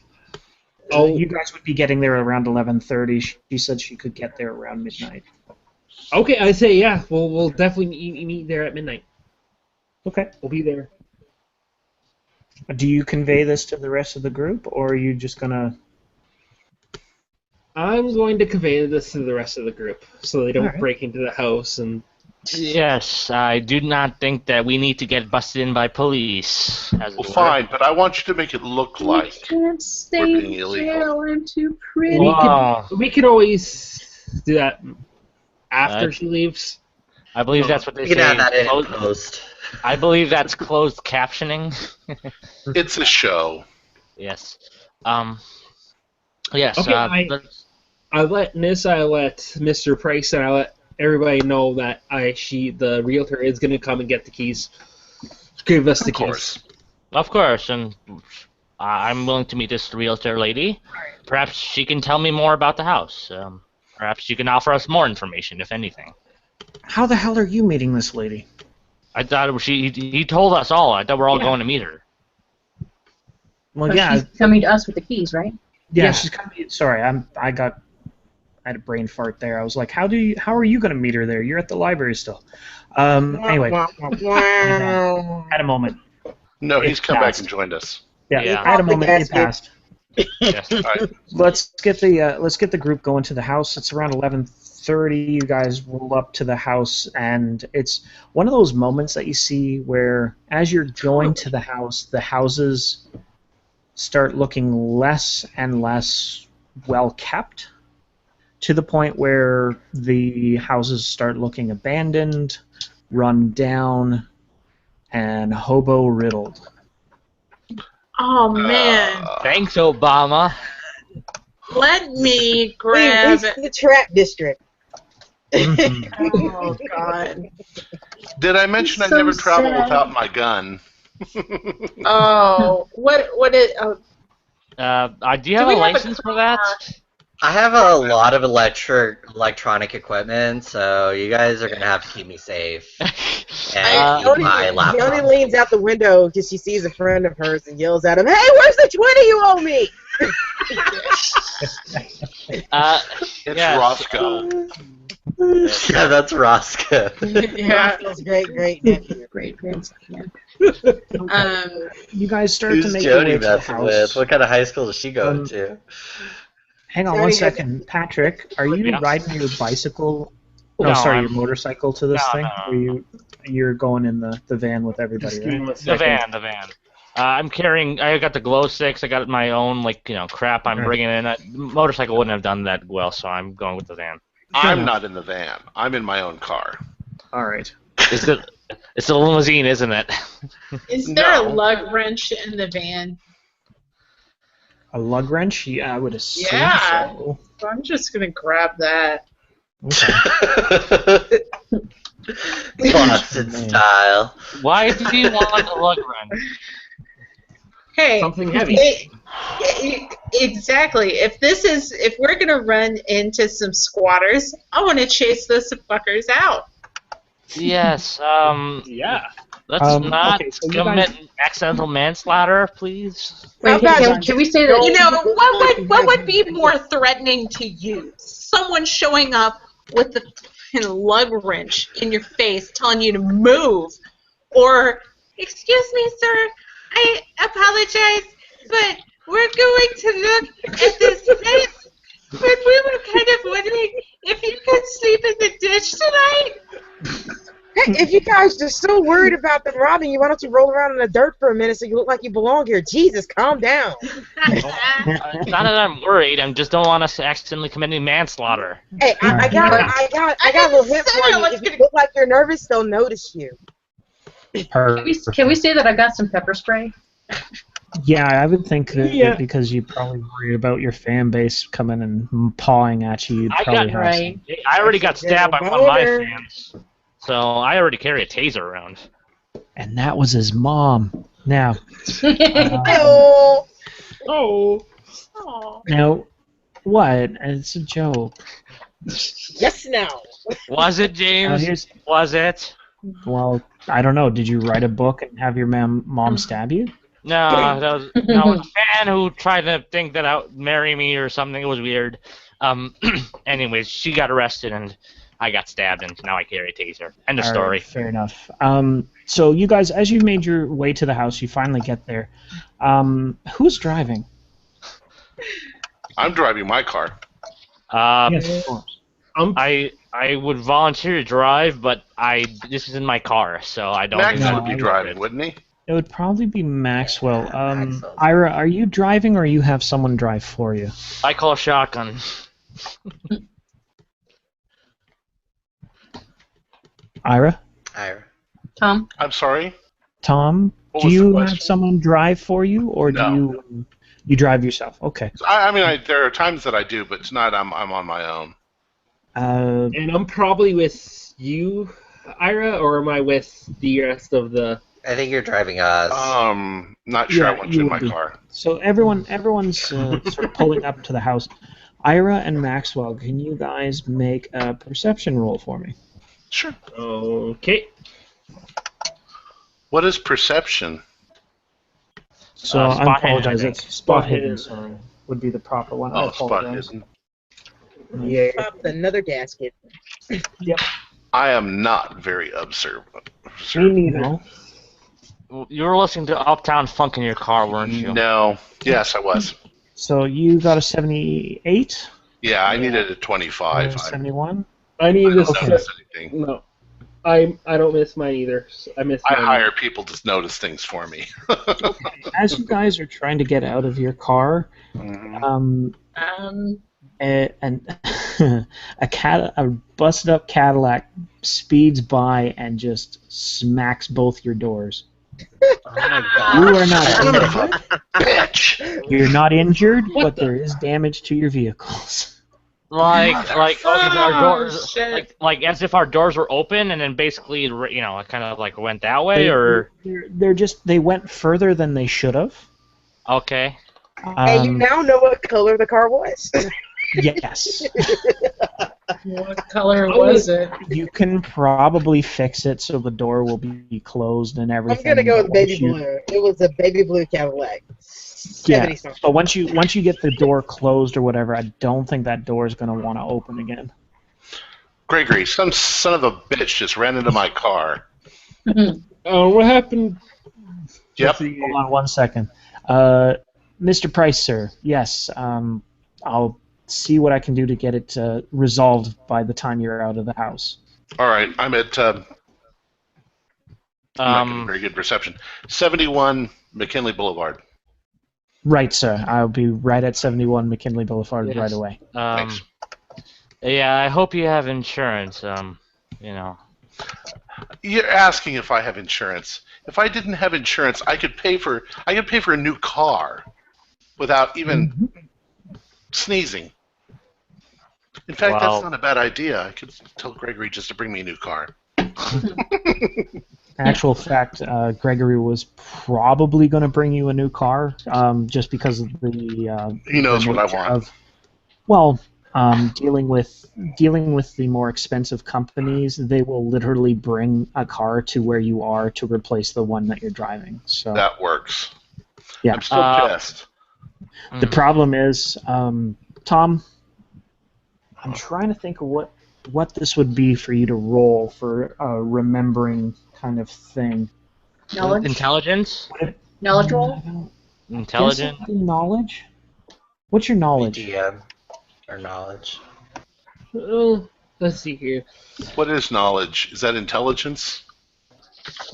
You guys would be getting there around 11:30. She said she could get there around midnight. Okay, I say yeah. We'll definitely meet there at midnight. Okay. We'll be there. Do you convey this to the rest of the group, or are you just gonna? I'm going to convey this to the rest of the group so they don't break into the house and. Yes, I do not think that we need to get busted in by police. Well, fine, but I want you to make it look like Can't stay we're being in illegal. jail. I'm too pretty. We could always do that after she leaves. I believe that's what they You can say. add that in post. I believe that's closed captioning. It's a show. Yes. Yes. Okay, I let Nissa, I let Mr. Price, and I let everybody know that the realtor is going to come and get the keys. Give us the keys. Of course, and I'm willing to meet this realtor lady. Perhaps she can tell me more about the house. Perhaps she can offer us more information, if anything. How the hell are you meeting this lady? I thought he told us all. I thought we're all going to meet her. Well, But yeah. she's coming to us with the keys, right? Yeah, she's coming. Sorry, I had a brain fart there. I was like, how are you going to meet her there? You're at the library still. Anyway, at a moment. No, he's come back and joined us. Yeah. At a moment, it passed. Yes. Right. Let's get the group going to the house. It's around 11:30. You guys roll up to the house, and it's one of those moments that you see where, as you're going to the house, the houses start looking less and less well kept, to the point where the houses start looking abandoned, run down, and hobo riddled. Oh man! Thanks, Obama. Let me grab. We the trap district. Oh God! Did I mention I So never travel sad. without my gun? Oh, what is? Oh, Do you have we a have a license for that? I have a lot of electronic equipment, so you guys are gonna have to keep me safe. And keep my laptop. Yoni leans out the window because she sees a friend of hers and yells at him, "Hey, where's the 20 you owe me?" It's Roscoe. Yeah, that's Roscoe. yeah. Roscoe's great nephew. Great grandson. Yeah. You guys start Who's to make your way Jody to the messing house. with? What kind of high school does she go to? Hang on one second. Patrick, are you riding your bicycle? No, sorry, your motorcycle to this thing? No. Or you're going in the van with everybody, right? The van. I'm carrying. I got the glow sticks. I got my own crap. I'm bringing in. The motorcycle wouldn't have done that well, so I'm going with the van. I'm not in the van. I'm in my own car. All right. It's a limousine, isn't it? Is there a lug wrench in the van? A lug wrench? Yeah, I would assume so. So I'm just gonna grab that. Okay. Boston style. Why do you want a lug wrench? Hey, something heavy. Exactly. If we're gonna run into some squatters, I want to chase those fuckers out. Yes. Yeah. Let's not commit accidental manslaughter, please. Wait, can we say that? You know what would be more threatening to you? Someone showing up with the lug wrench in your face, telling you to move, or excuse me, sir, I apologize, but we're going to look at this place, but we were kind of wondering if you could sleep in the ditch tonight. Hey, if you guys are so worried about them robbing you, why don't you roll around in the dirt for a minute so you look like you belong here? Jesus, calm down. Not that I'm worried. I just don't want us to accidentally commit any manslaughter. Hey, I got a little hint for you. If you look like you're nervous, they'll notice you. Can we say that I've got some pepper spray? Yeah, I would think that because you probably worry about your fan base coming and pawing at you. I already got stabbed by one of my fans. So I already carry a taser around. And that was his mom. Now. Now, what? It's a joke. Yes, now. Was it, James? Was it? Well, I don't know. Did you write a book and have your mom stab you? No, that was a fan who tried to think that I would marry me or something. It was weird. Anyways, she got arrested and I got stabbed, and now I carry a taser. End of story. Right, fair enough. So you guys, as you made your way to the house, you finally get there. Who's driving? I'm driving my car. Yes, of course. I would volunteer to drive, but this is in my car, so I don't. Max would be driving, wouldn't he? It would probably be Maxwell. Ira, are you driving, or you have someone drive for you? I call a shotgun. Ira? Tom? I'm sorry? Tom, do you have someone drive for you, or do you drive yourself? Okay. I mean, there are times that I do, but tonight I'm on my own. And I'm probably with you, Ira, or am I with the rest of the... I think you're driving us. Not sure. I want you in my car. So everyone's sort of pulling up to the house. Ira and Maxwell, can you guys make a perception roll for me? Sure. Okay. What is perception? So I apologize. It's spot hidden. Sorry, would be the proper one. Oh, spot hidden. Yeah. Another gasket. Yep. I am not very observant. Me neither. You were listening to Uptown Funk in your car, weren't you? No. Yes, I was. So you got a 78? Yeah, I needed a 25. 71? I need don't notice anything. No. I don't miss mine either. I hire people to notice things for me. As you guys are trying to get out of your car, and a busted up Cadillac speeds by and just smacks both your doors. Oh my God. You are not injured. Bitch! You're not injured, but there is damage to your vehicles. Like our doors, like as if our doors were open, and then basically, it kind of like went that way, or they went further than they should have. Okay. And you now know what color the car was. Yes. What color was it? You can probably fix it so the door will be closed and everything. I'm gonna go with baby blue. It was a baby blue Cadillac. Yeah, but once you get the door closed or whatever, I don't think that door is gonna want to open again. Gregory, some son of a bitch just ran into my car. What happened Yep. Hold on 1 second. Mr. Price, sir. Yes, I'll see what I can do to get it resolved by the time you're out of the house. All right, I'm at I'm not getting very good reception. 71 McKinley Boulevard. Right, sir. I'll be right at 71 McKinley Boulevard right away. Thanks. Yeah, I hope you have insurance. You know. You're asking if I have insurance. If I didn't have insurance, I could pay for a new car without even sneezing. In fact, that's not a bad idea. I could tell Gregory just to bring me a new car. Actual fact, Gregory was probably going to bring you a new car, just because of the. He knows what I want. Dealing with the more expensive companies, they will literally bring a car to where you are to replace the one that you're driving. So that works. Yeah. I'm still pissed. The problem is, Tom, I'm trying to think of what this would be for you to roll for a remembering kind of thing. Knowledge? Intelligence? Knowledge roll? Intelligence? Knowledge? What's your knowledge? DM or knowledge. Oh, let's see here. What is knowledge? Is that intelligence?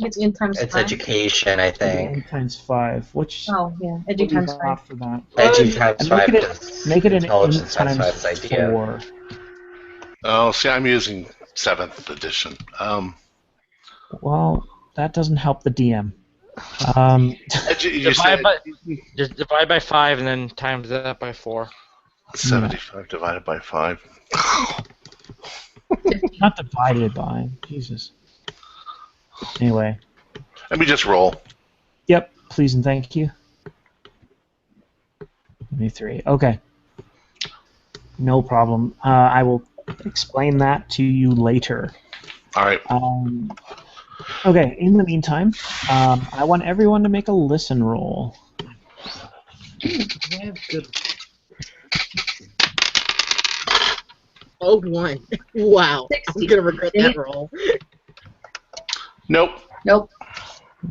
It's in times It's 5. education, I think. N times 5. Which? Oh, yeah. What Edu do you times 5. have for that? Edu times 5 Make it an intelligence int times 5 is times idea. 4. Oh, see, I'm using 7th edition. Well, that doesn't help the DM. Just divide by 5 and then times that by 4. 75 divided by 5. Not divided by. Jesus. Anyway. Let me just roll. Yep, please and thank you. Give me 3. Okay. No problem. I will explain that to you later. All right. Okay, in the meantime, I want everyone to make a listen roll. Yeah, good. Oh, 1. Wow. 60. I'm gonna regret that roll. Nope. Nope.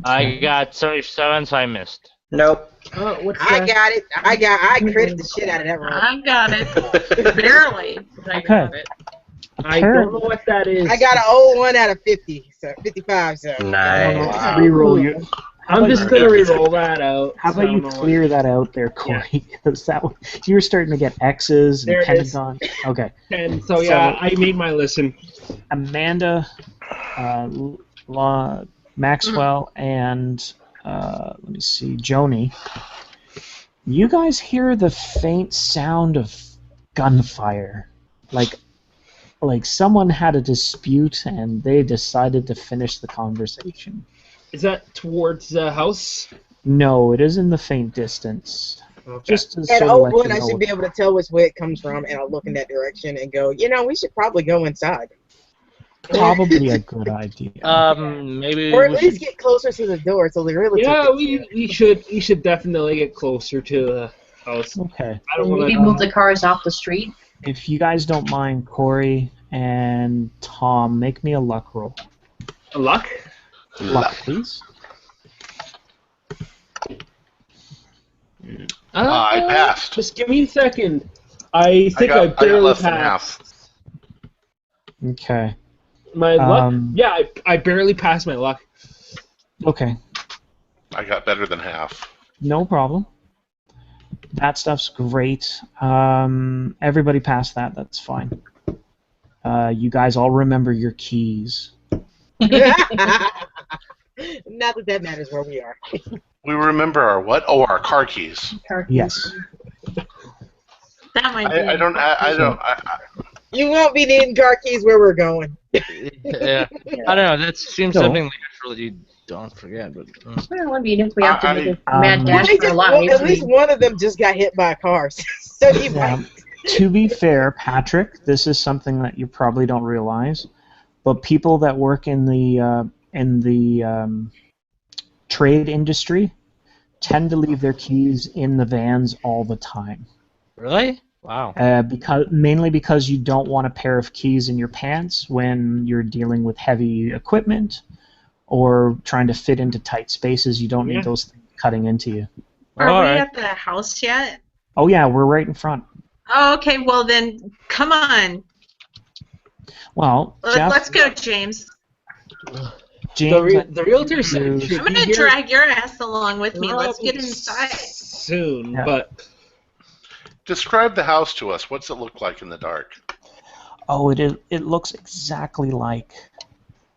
I got 37, so I missed. Nope. I got it. I credit the shit out of that roll. I got it. Barely. But I got it. I don't know what that is. I got an old 1 out of 50, so 55. So Nice. Reroll your. I'm just gonna re-roll that out. How about you clear that out there, Corey? Because you were starting to get X's and There it is. Pentagon. Okay. And so yeah, I made my listen. Amanda, Maxwell, and let me see, Joni. You guys hear the faint sound of gunfire, like someone had a dispute and they decided to finish the conversation. Is that towards the house? No, it is in the faint distance. Okay. Just to at sort of old let one, you I know should be able to tell which way it comes from, and I'll look in that direction and go, we should probably go inside. probably a good idea. Maybe. Or at least get closer to the door so they really. Yeah, we should definitely get closer to the house. Okay. I don't want Maybe move the cars off the street. If you guys don't mind, Corey and Tom, make me a luck roll. A luck? Luck, please. I passed. Just give me a second. I think I got barely less than passed. half. Okay. My luck? Yeah, I barely passed my luck. Okay. I got better than half. No problem. That stuff's great. Everybody passed that. That's fine. You guys all remember your keys. Not that matters where we are. We remember our what? Oh, our car keys. Yes. That might be. I don't. You won't be needing car keys where we're going. Yeah. I don't know. That seems something natural that you don't forget. But Well, what do you do if we have to make a mad dash for a lot? At least one of them just got hit by a car. So you might. To be fair, Patrick, this is something that you probably don't realize, but people that work in the trade industry tend to leave their keys in the vans all the time. Really? Wow. Mainly because you don't want a pair of keys in your pants when you're dealing with heavy equipment, or trying to fit into tight spaces. You don't need those things cutting into you. Are we at the house yet? Oh yeah, we're right in front. Oh, okay, well then, come on. Well, Jeff, let's go, James. James, the realtor said I'm going to drag your ass along with me. Let's get inside. Soon, but... Describe the house to us. What's it look like in the dark? Oh, it looks exactly like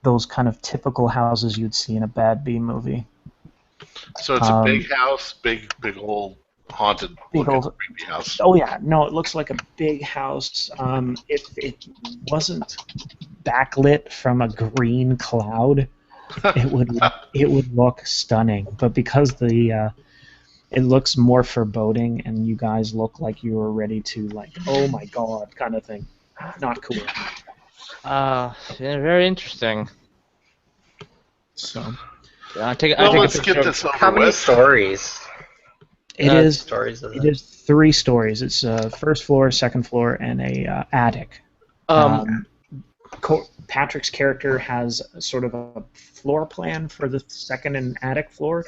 those kind of typical houses you'd see in a bad B movie. So it's a big house, big old haunted creepy house. Oh yeah, no, it looks like a big house. If it wasn't backlit from a green cloud, it would look stunning. But because it looks more foreboding, and you guys look like you were ready to oh my god kind of thing. Not cool. Very interesting. So, let's get this over How many with. stories? It is 3 stories. It's first floor, second floor, and a attic. Patrick's character has sort of a floor plan for the second and attic floor,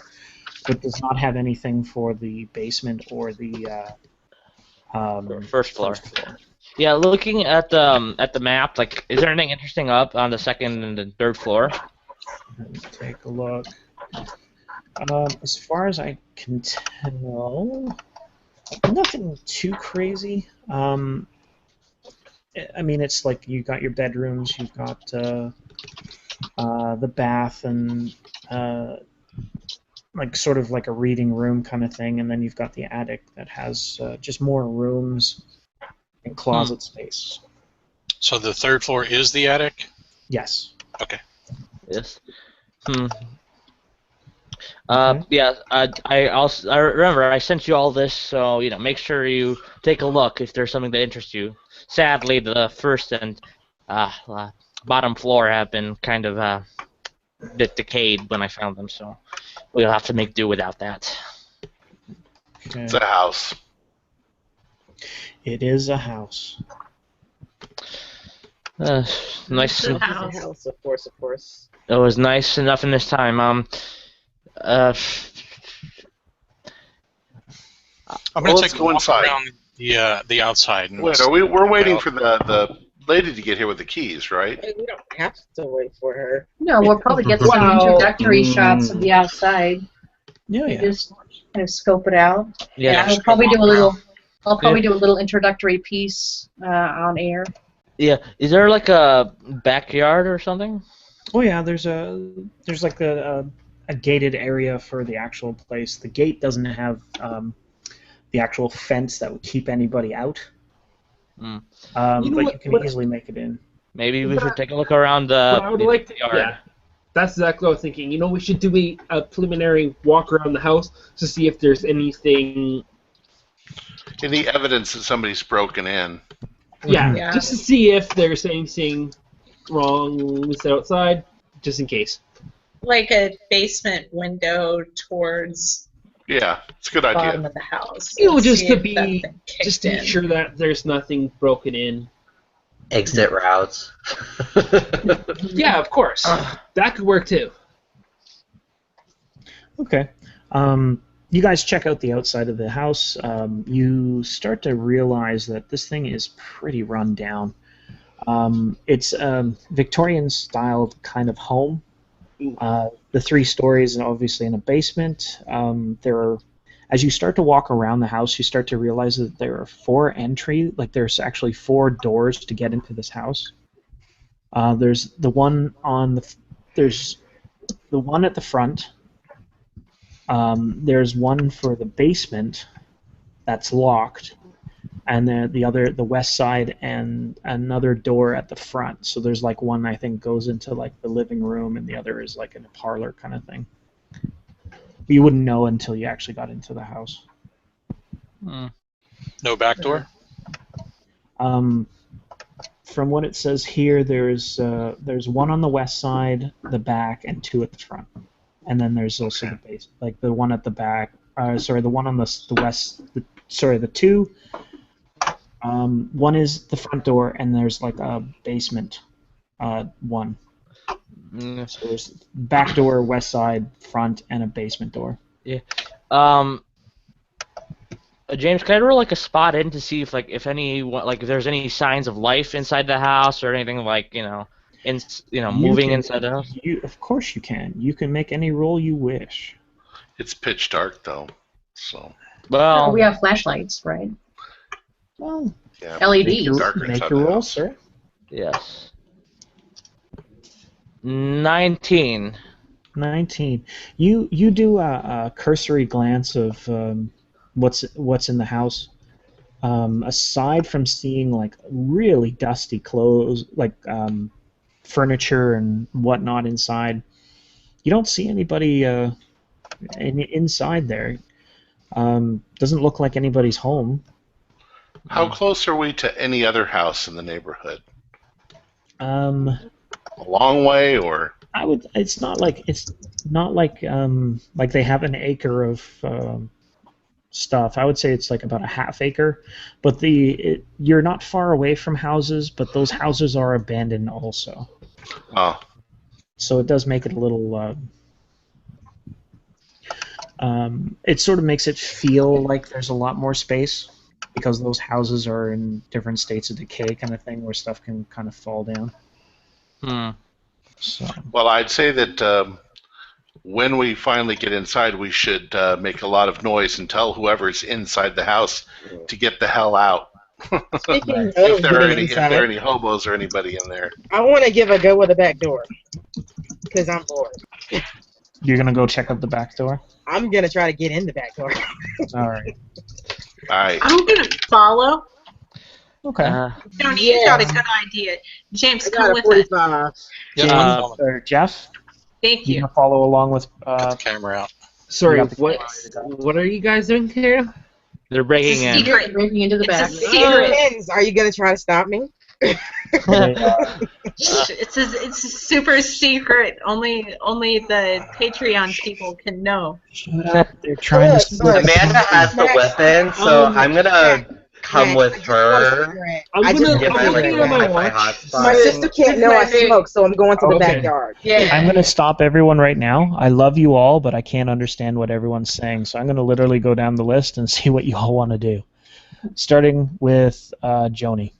but does not have anything for the basement or the first floor. Yeah, looking at the map, is there anything interesting up on the second and the third floor? Let me take a look. As far as I can tell, nothing too crazy. I mean, it's like you got your bedrooms, you've got the bath, and sort of like a reading room kind of thing, and then you've got the attic that has just more rooms and closet space. So the third floor is the attic? Yes. Okay. Yes. Yeah. I remember I sent you all this, so make sure you take a look if there's something that interests you. Sadly, the first and bottom floor have been kind of a bit decayed when I found them, so we'll have to make do without that. Okay. It's a house. It is a house. Nice. It's a house, of course. It was nice enough in this time. I'm going to take a walk around the outside. And Wait, we're waiting for the lady to get here with the keys, right? We don't have to wait for her. No, we'll probably get some introductory shots of the outside. Yeah. Just kind of scope it out. Yeah. I'll probably do a little introductory piece on air. Yeah. Is there a backyard or something? Oh yeah, there's like a gated area for the actual place. The gate doesn't have the actual fence that would keep anybody out. But you can easily make it in. Maybe we should take a look around the yard. Yeah, that's exactly what I was thinking. We should do a preliminary walk around the house to see if there's anything. Any evidence that somebody's broken in. Yeah, just to see if there's anything wrong with the outside, just in case. Like a basement window towards Yeah, it's a good the idea. bottom of the house. Just to make sure that there's nothing broken in. Exit routes. Yeah, of course. That could work too. Okay. You guys check out the outside of the house. You start to realize that this thing is pretty run down. It's a Victorian-style kind of home. The 3 stories, and obviously in a basement. As you start to walk around the house, you start to realize that there are 4 there's actually 4 doors to get into this house. There's the one there's the one at the front. There's one for the basement that's locked, and then the west side, and another door at the front. So there's one I think goes into the living room, and the other is in a parlor kind of thing. You wouldn't know until you actually got into the house. No back door? From what it says here, there's one on the west side, the back, and 2 at the front. And then there's also the base, the one at the back. The one on the west. The 2. One is the front door, and there's a basement one. So there's back door, west side, front, and a basement door. Yeah. James, can I roll like a spot in to see if if there's any signs of life inside the house or anything moving inside the house? Of course you can. You can make any roll you wish. It's pitch dark though, so. Well, we have flashlights, right? Well, yeah. LEDs. Make your roll, sir. Yes. 19. 19. You do a cursory glance of what's in the house. Aside from seeing like really dusty clothes, like furniture and whatnot inside, you don't see anybody inside there. Doesn't look like anybody's home. How close are we to any other house in the neighborhood? A long way, or? It's not like like they have an acre of stuff. I would say it's like about a half acre, but you're not far away from houses, but those houses are abandoned also. Oh. So it does make it a little. It sort of makes it feel like there's a lot more space because those houses are in different states of decay, kind of thing, where stuff can kind of fall down. So. Well, I'd say that when we finally get inside, we should make a lot of noise and tell whoever's inside the house to get the hell out. If there are any hobos or anybody in there. I want to give a go with the back door because I'm bored. You're gonna go check out the back door? I'm gonna try to get in the back door. All right. I'm gonna follow. Okay. Tony, you got a good idea. James, come with us. Jeff? Thank you. You gonna follow along with? Got the camera out. Sorry, what are you guys doing here? They're breaking in. Secret. Breaking into the back. It's a secret. Are you gonna try to stop me? It's a super secret. Only the Patreon people can know. Shut up. They're trying to. Amanda has the weapon, so I'm gonna come with her. My sister can't know I smoke, so I'm going to the backyard. Yeah. I'm going to stop everyone right now. I love you all, but I can't understand what everyone's saying, so I'm going to literally go down the list and see what you all want to do. Starting with Joni.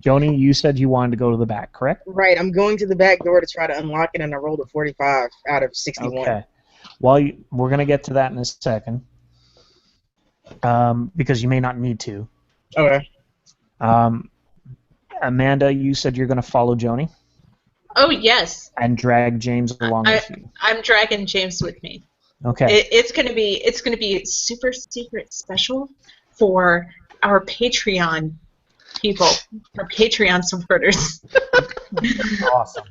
Joni, you said you wanted to go to the back, correct? Right. I'm going to the back door to try to unlock it, and I rolled a 45 out of 61. Okay. We're going to get to that in a second, because you may not need to. Okay. Amanda, you said you're going to follow Joni? Oh, yes. And drag James along with you. I'm dragging James with me. Okay. It's gonna be super secret special for our Patreon people, our Patreon supporters. Awesome.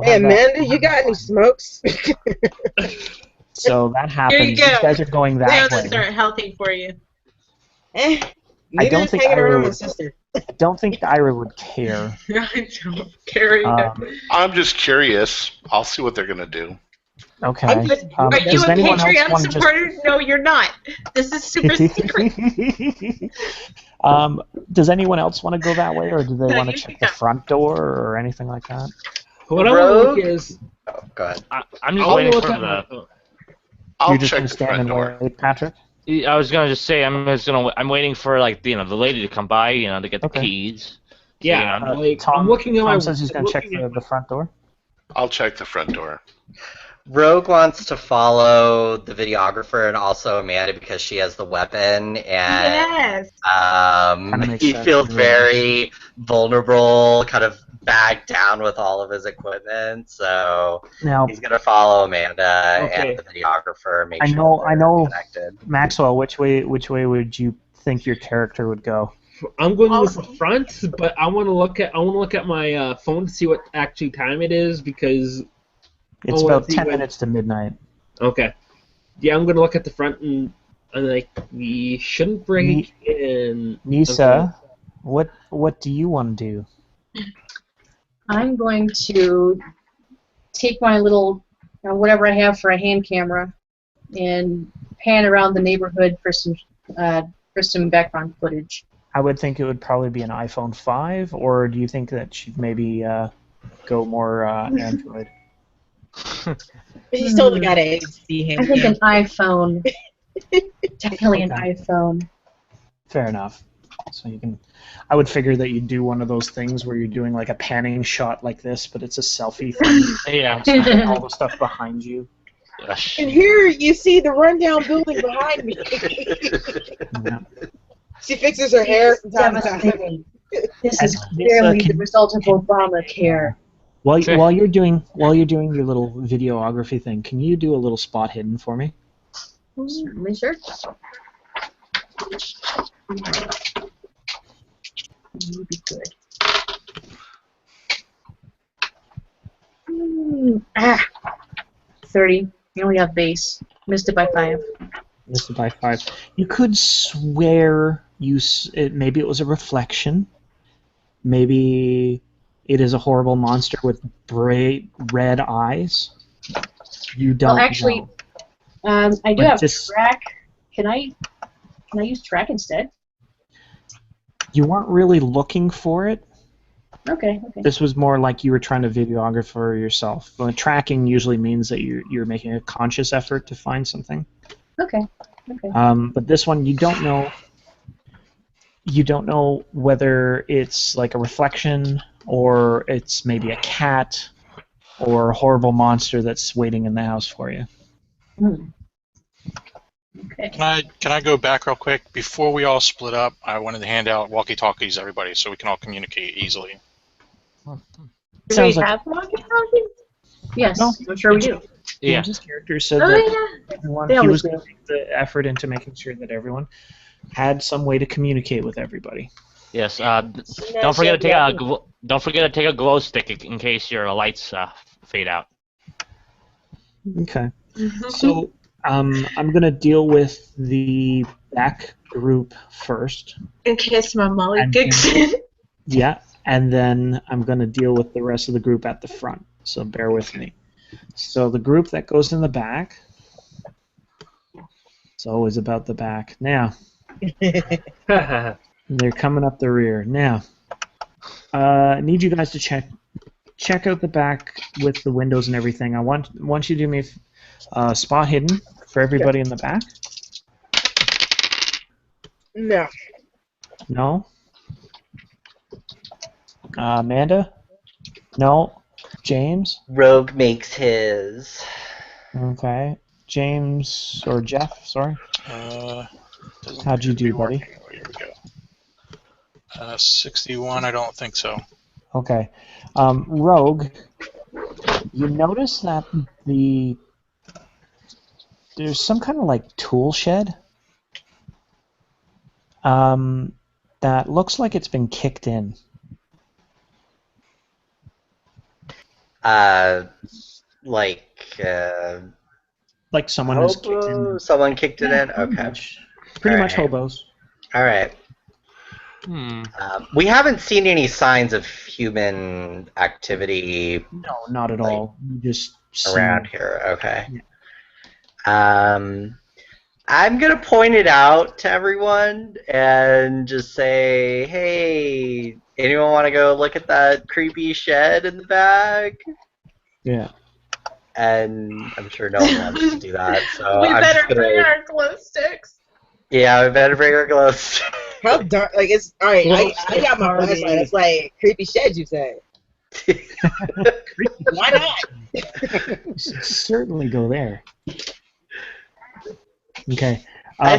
Hey, Amanda, you got any smokes? So that happens. Here you go. You guys are going that way. Those aren't healthy for you. I don't think Ira would care. I don't care either. I'm just curious. I'll see what they're going to do. Okay. Are you a Patreon supporter? No, you're not. This is super secret. Does anyone else want to go that way, or do they want to check the front door or anything like that? What I want to look is... Oh, go ahead. I'm just waiting for the... I'll check the front door. Patrick? I was gonna just say I'm waiting for the lady to come by, to get the keys. Yeah, Tom, I'm looking at Tom says he's gonna check the front door. I'll check the front door. Rogue wants to follow the videographer and also Amanda because she has the weapon, and he feels very vulnerable, kind of bagged down with all of his equipment, so he's gonna follow Amanda and the videographer. I know. Connected. Maxwell, which way would you think your character would go? I'm going with the front, but I want to look at my phone to see what actually time it is because it's about 10 minutes to midnight. Okay. Yeah, I'm going to look at the front and we shouldn't break in. Nisa, what do you want to do? I'm going to take my little, whatever I have for a hand camera, and pan around the neighborhood for some background footage. I would think it would probably be an iPhone 5, or do you think that she'd maybe go more Android? He's totally got an HD hand. I think an iPhone. Definitely an iPhone. Fair enough. So you can. I would figure that you do one of those things where you're doing like a panning shot like this, but it's a selfie thing. Yeah. All the stuff behind you. And here you see the rundown building behind me. Yeah. She fixes her hair from time to time. Devastating. This is clearly the result of Obamacare. While you're doing your little videography thing, can you do a little spot hidden for me? Sure. Would be good. 30. You only have base. Missed it by 5. Missed it by 5. You could swear maybe it was a reflection. Maybe it is a horrible monster with bright red eyes. You don't. Well, actually, know. I do have track. Can I use track instead? You weren't really looking for it. Okay. This was more like you were trying to videograph for yourself. But tracking usually means that you're making a conscious effort to find something. Okay. But this one, you don't know. You don't know whether it's like a reflection or it's maybe a cat or a horrible monster that's waiting in the house for you. Okay. Can I go back real quick? Before we all split up, I wanted to hand out walkie-talkies to everybody so we can all communicate easily. Do we have walkie-talkies? Yes, no. I'm sure we do. Yeah. His character said that everyone, he was going to put the effort into making sure that everyone had some way to communicate with everybody. Yes. Don't forget to take a glow stick in case your lights fade out. Okay. So I'm gonna deal with the back group first. In case my molly kicks in. Yeah, and then I'm gonna deal with the rest of the group at the front. So bear with me. So the group that goes in the back. It's always about the back. Now. They're coming up the rear. Now, I need you guys to check out the back with the windows and everything. I want you to do me a spot hidden for everybody in the back. No. No? Amanda? No. James? Rogue makes his. Okay. James, or Jeff, sorry. How'd you do, buddy? Here we go. 61, I don't think so. Okay. Rogue, you notice that there's some kind of like tool shed that looks like it's been kicked in. Like someone has kicked in. Someone kicked it in? Okay. Pretty much hobos. All right. We haven't seen any signs of human activity. No, not at all. Just around here. Okay. Yeah. I'm gonna point it out to everyone and just say, "Hey, anyone want to go look at that creepy shed in the back?" Yeah. And I'm sure no one wants to do that. So we better bring our glow sticks. Yeah, we better bring our glow sticks. How dark? Like it's all right. I got my flashlight. It's like creepy shed. You say? Why not? Certainly go there. Okay. I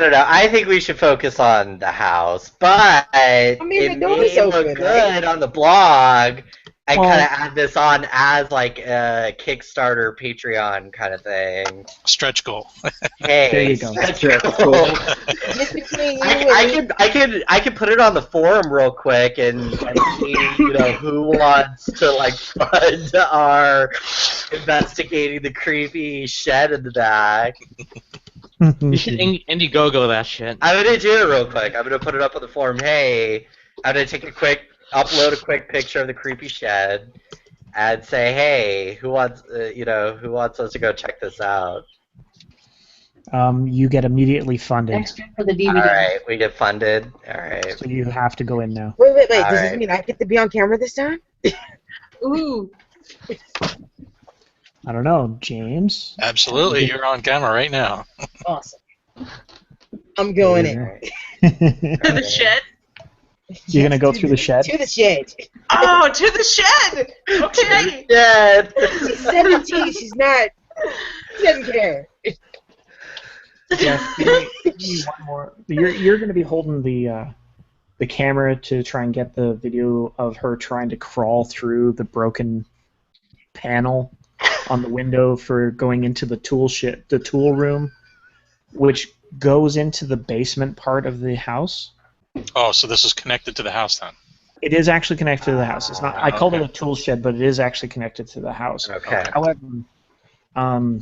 don't know. I think we should focus on the house, but it may look good on the blog. I kind of add this on as like a Kickstarter, Patreon kind of thing. Stretch goal. Hey, there you go. Stretch goal. I can put it on the forum real quick and see, who wants to like fund our investigating the creepy shed in the back. You should Indiegogo that shit. I'm gonna do it real quick. I'm gonna put it up on the forum. Hey, I'm gonna upload a quick picture of the creepy shed, and say, hey, who wants us to go check this out? You get immediately funded. Extra for the DVD. All right, we get funded. All right. So you have to go in now. Wait. Does this mean I get to be on camera this time? Ooh. I don't know, James? Absolutely, you're on camera right now. Awesome. I'm going in. To the shed? You're going to go through the shed? To the shed. Oh, to the shed! Okay. Yeah. She's 17. She's not. She doesn't care. Yes. Give me one more. You're going to be holding the camera to try and get the video of her trying to crawl through the broken panel on the window for going into the tool room, which goes into the basement part of the house. Oh, so this is connected to the house then? It is actually connected to the house. It's not. I called it a tool shed, but it is actually connected to the house. Okay. However, I'm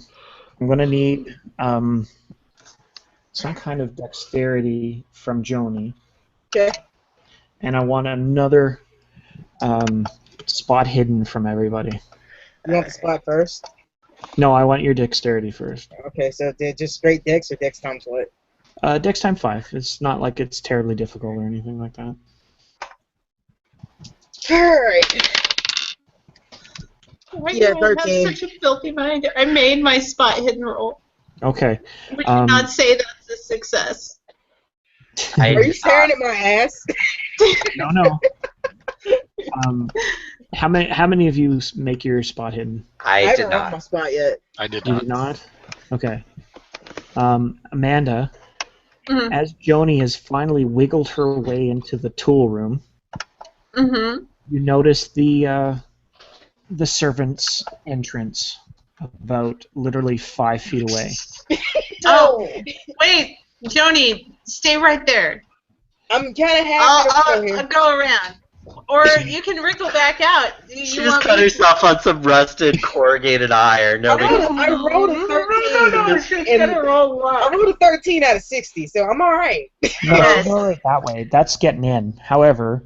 going to need some kind of dexterity from Joni. Okay. And I want another spot hidden from everybody. You want the spot first? No, I want your dexterity first. Okay, so they're just straight dex or dex times what? Dex time 5. It's not like it's terribly difficult or anything like that. Alright. Why Yeah, do I have 13. such a filthy mind? I made my spot hidden roll. Okay. We did not say that's a success. Are you staring at my ass? No. How many of you make your spot hidden? I I did haven't rolled my not. spot yet. I did You not. did not? Okay. Amanda, Mhm. as Joni has finally wiggled her way into the tool room, Mm-hmm. you notice the servant's entrance about literally 5 feet away. Oh, wait, Joni, stay right there. I'm kind of happy I'll go around. Or you can wriggle back out. She just cut herself on some rusted corrugated iron. Nobody. I rolled a 13. She's gonna roll I one. rolled a 13 out of 60, so I'm alright. No, Yes. don't worry that way. That's getting in. However,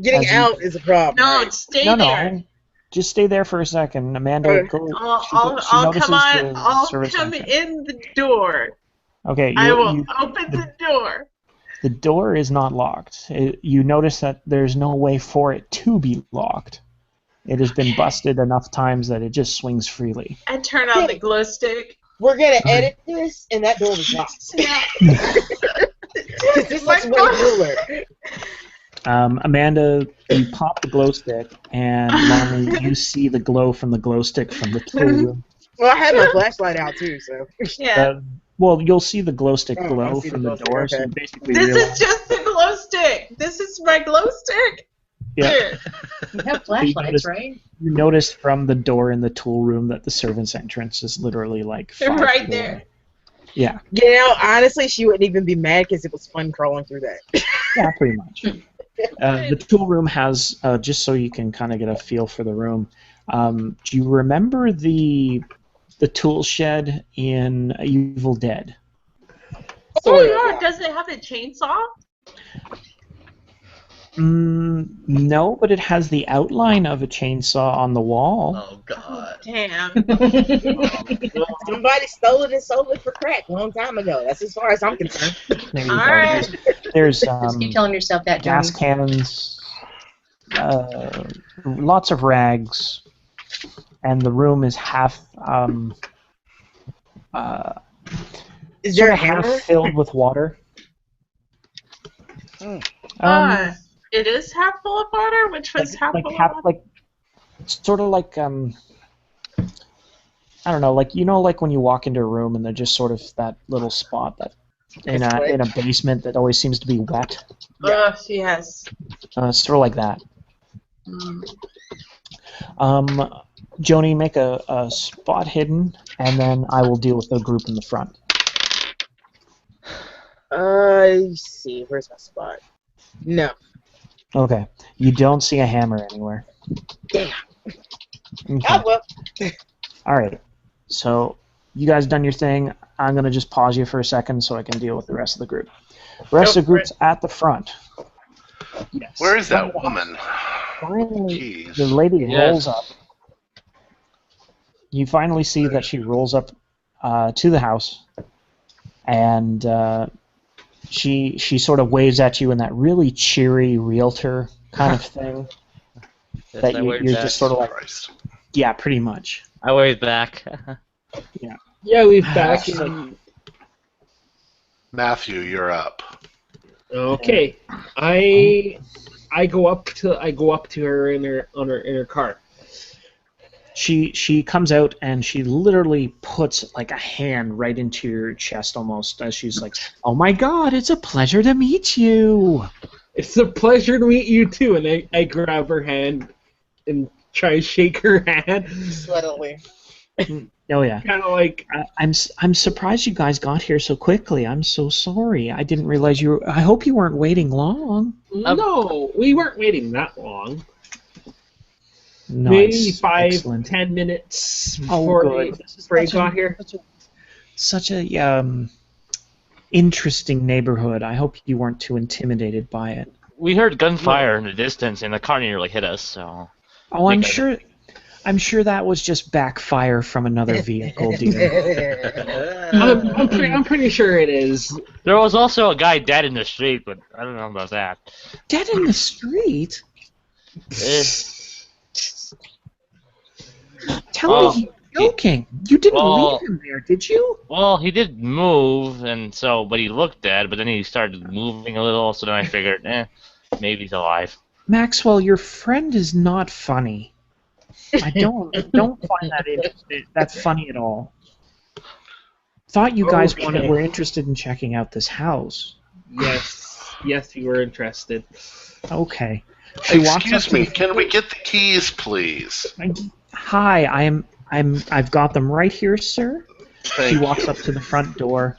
Getting As you- out is a problem. No, right? stay no, there. just stay there for a second. Amanda, Okay. go. I'll notices come on. the I'll service come entrance. in the door. Okay, I will you, open the door. the door is not locked. You notice that there's no way for it to be locked. It has been busted enough times that it just swings freely. I turn on the glow stick. We're gonna edit this, and that door was locked. Snap. Because this looks way cooler. Amanda, you pop the glow stick, and Lonnie, you see the glow from the glow stick from the tool room. Well, I had my flashlight out too, so. Yeah. Well, you'll see the glow stick Oh, glow I see from the the glow stick, door, so okay. you basically This realize. is just a glow stick. This is my glow stick. Yeah. Here. You have flashlights, right? You notice from the door in the tool room that the servant's entrance is literally like 5 Right feet there. away. Yeah, You know, honestly, she wouldn't even be mad because it was fun crawling through that. yeah, pretty much. The tool room has, just so you can kind of get a feel for the room, do you remember the tool shed in Evil Dead? Oh yeah, does it have a chainsaw? No, but it has the outline of a chainsaw on the wall. Oh God. Damn. Somebody stole it and sold it for crack a long time ago. That's as far as I'm concerned. There you All go. right. There's Just keep telling yourself that, gas Johnny. cannons, lots of rags, and the room is half Is there sort a of half hammer? filled with water. It is half full of water. Which was half full of water? Sort of like I don't know, like when you walk into a room and there's just sort of that little spot that in a basement that always seems to be wet. Yes. Sort of like that. Mm. Joni, make a spot hidden, and then I will deal with the group in the front. Let's see. Where's my spot? No. Okay. You don't see a hammer anywhere. Damn. Okay. Oh, well. All right. So you guys done your thing. I'm going to just pause you for a second so I can deal with the rest of the group. The rest of the group's at the front. Yes. Where is that woman? Finally, Jeez. the lady Yes. rolls up. You finally see that she rolls up to the house, and she sort of waves at you in that really cheery realtor kind of thing. That you're just sort of like, Christ. yeah, pretty much. I waved back. Yeah, we've back. In... Matthew, you're up. Okay, I go up to her in her car. She comes out and she literally puts like a hand right into your chest almost as she's like, "Oh my God, it's a pleasure to meet you." It's a pleasure to meet you too. And I grab her hand and try to shake her hand. Subtly. Oh yeah. Kind of like I'm surprised you guys got here so quickly. I'm so sorry. I didn't realize you were. I hope you weren't waiting long. No, we weren't waiting that long. Nice. Maybe 5, Excellent. 10 minutes Oh, before good. they got here. Such a interesting neighborhood. I hope you weren't too intimidated by it. We heard gunfire in the distance, and the car nearly hit us. So. Oh, I'm sure that was just backfire from another vehicle, dear. I'm pretty sure it is. There was also a guy dead in the street, but I don't know about that. Dead in the street? Tell me you're joking. You didn't leave him there, did you? Well, he did move, and so, but he looked dead, but then he started moving a little, so then I figured, maybe he's alive. Maxwell, your friend is not funny. I don't find that funny at all. Thought you guys were interested in checking out this house. Yes, you were interested. Okay. Excuse me, can we get the keys, please? Hi, I've got them right here, sir. She walks up to the front door,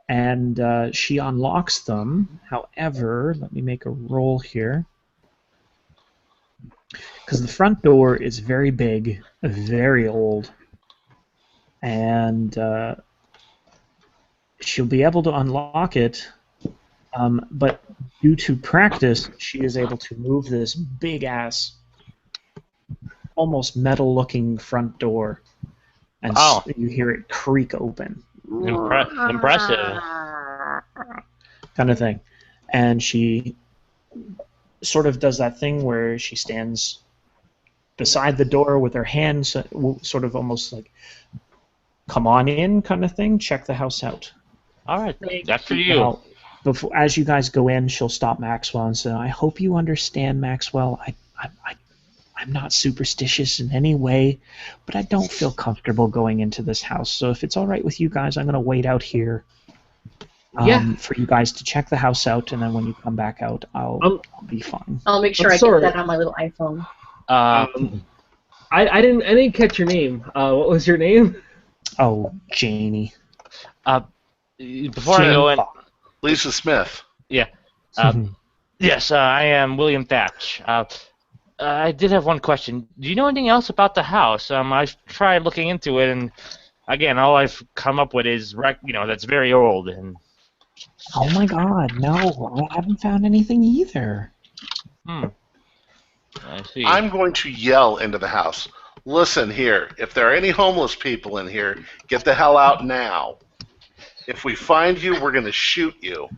and she unlocks them. However, let me make a roll here. Because the front door is very big, very old, and she'll be able to unlock it, but due to practice, she is able to move this big-ass, almost metal-looking front door, and you hear it creak open. Impressive. Kind of thing. And she sort of does that thing where she stands beside the door with her hands sort of almost like, come on in kind of thing, check the house out. All right, that's for you. Now, as you guys go in, she'll stop Maxwell and say, I hope you understand, Maxwell, I'm not superstitious in any way, but I don't feel comfortable going into this house, so if it's all right with you guys, I'm going to wait out here for you guys to check the house out, and then when you come back out, I'll be fine. I'll make sure I get that on my little iPhone. I didn't catch your name. What was your name? Oh, Janie. Before I go in, Lisa Smith. Yeah. Yes, I am William Thatch. I did have one question. Do you know anything else about the house? I've tried looking into it, and again, all I've come up with is that's very old. And oh my God, no, I haven't found anything either. I see. I'm going to yell into the house. Listen here, if there are any homeless people in here, get the hell out now. If we find you, we're going to shoot you.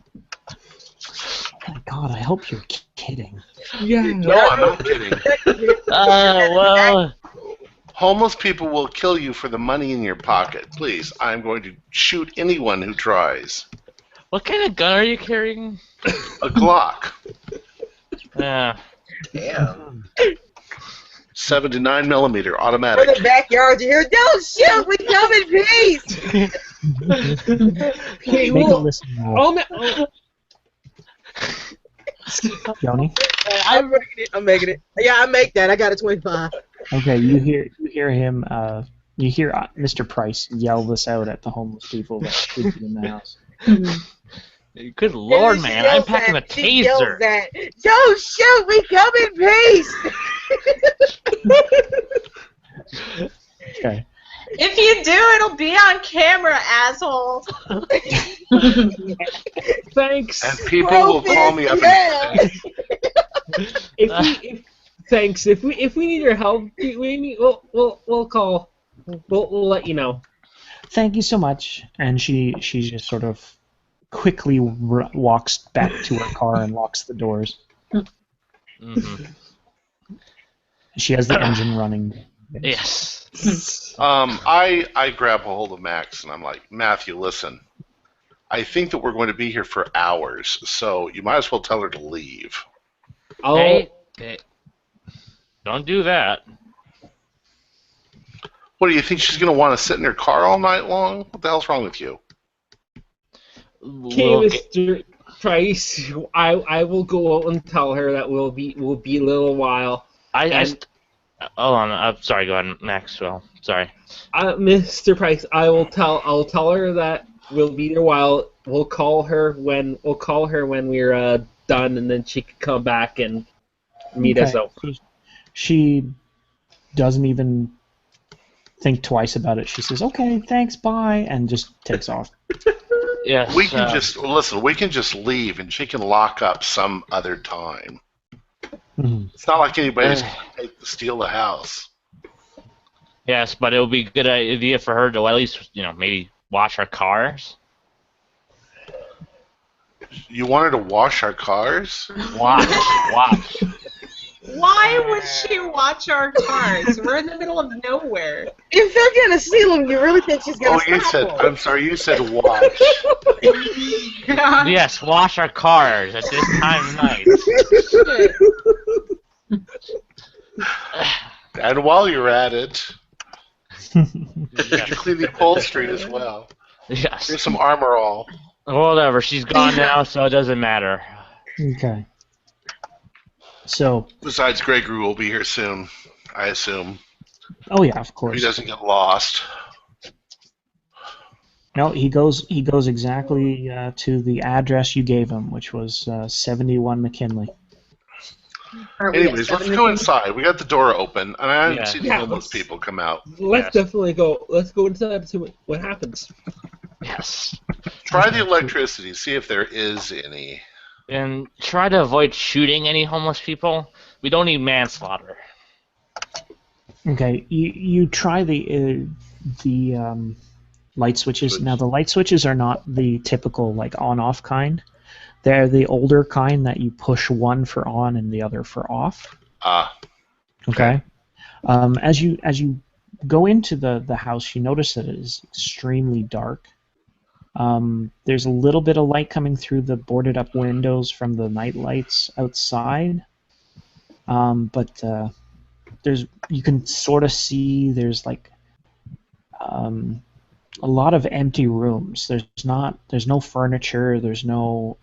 Oh my God, I hope you're kidding. Yeah. No, I'm not kidding. Well. Homeless people will kill you for the money in your pocket. Please, I'm going to shoot anyone who tries. What kind of gun are you carrying? A Glock. Yeah. Damn. 79mm automatic. In the backyard, you hear, don't shoot, we come in peace. Okay, Make a listen roll. Joni? I'm making it. Yeah, I make that. I got a 25. Okay, you hear him. You hear Mr. Price yell this out at the homeless people that should be in the house. Good Lord, man! I'm packing a taser. Don't shoot, we come in peace. Okay. If you do, it'll be on camera, asshole. Thanks. And people will call me up and Thanks. If we need your help, we'll call. We'll let you know. Thank you so much. And she just sort of quickly walks back to her car and locks the doors. Mm-hmm. She has the engine running. Yes. I grab a hold of Max and I'm like, Matthew, listen. I think that we're going to be here for hours, so you might as well tell her to leave. Hey, don't do that. What, do you think she's going to want to sit in her car all night long? What the hell's wrong with you? Okay, Mr. Price, I will go out and tell her that we'll be a little while. Hold on. I'm sorry. Go ahead, Maxwell. Sorry. Mr. Price, I'll tell her that we'll be there a while. We'll call her when we're done, and then she can come back and meet us out. She doesn't even think twice about it. She says, "Okay, thanks, bye," and just takes off. Yes. We can listen. We can just leave, and she can lock up some other time. Mm-hmm. It's not like anybody's going to steal the house. Yes, but it would be a good idea for her to at least, maybe wash our cars. You want her to wash our cars? Watch. Why would she watch our cars? We're in the middle of nowhere. If they're gonna steal them, you really think she's gonna stop them? I'm sorry, you said watch. Yes, wash our cars at this time of night. And while you're at it, you clean the upholstery as well. Yes. Here's some armor all. Whatever, she's gone now, so it doesn't matter. Okay. So. Besides, Gregory will be here soon, I assume. Oh yeah, of course. He doesn't get lost. No, he goes exactly to the address you gave him, which was 71 McKinley. Anyways, let's go inside. We got the door open, and I haven't seen the homeless people come out. Let's definitely go. Let's go inside and see what happens. Yes. Try the electricity, see if there is any. And try to avoid shooting any homeless people. We don't need manslaughter. Okay, you try the light switches. Now the light switches are not the typical like on-off kind. They're the older kind that you push one for on and the other for off. Okay. As you go into the house, you notice that it is extremely dark. There's a little bit of light coming through the boarded up windows from the night lights outside, but you can sort of see there's like a lot of empty rooms. There's no furniture. There's no.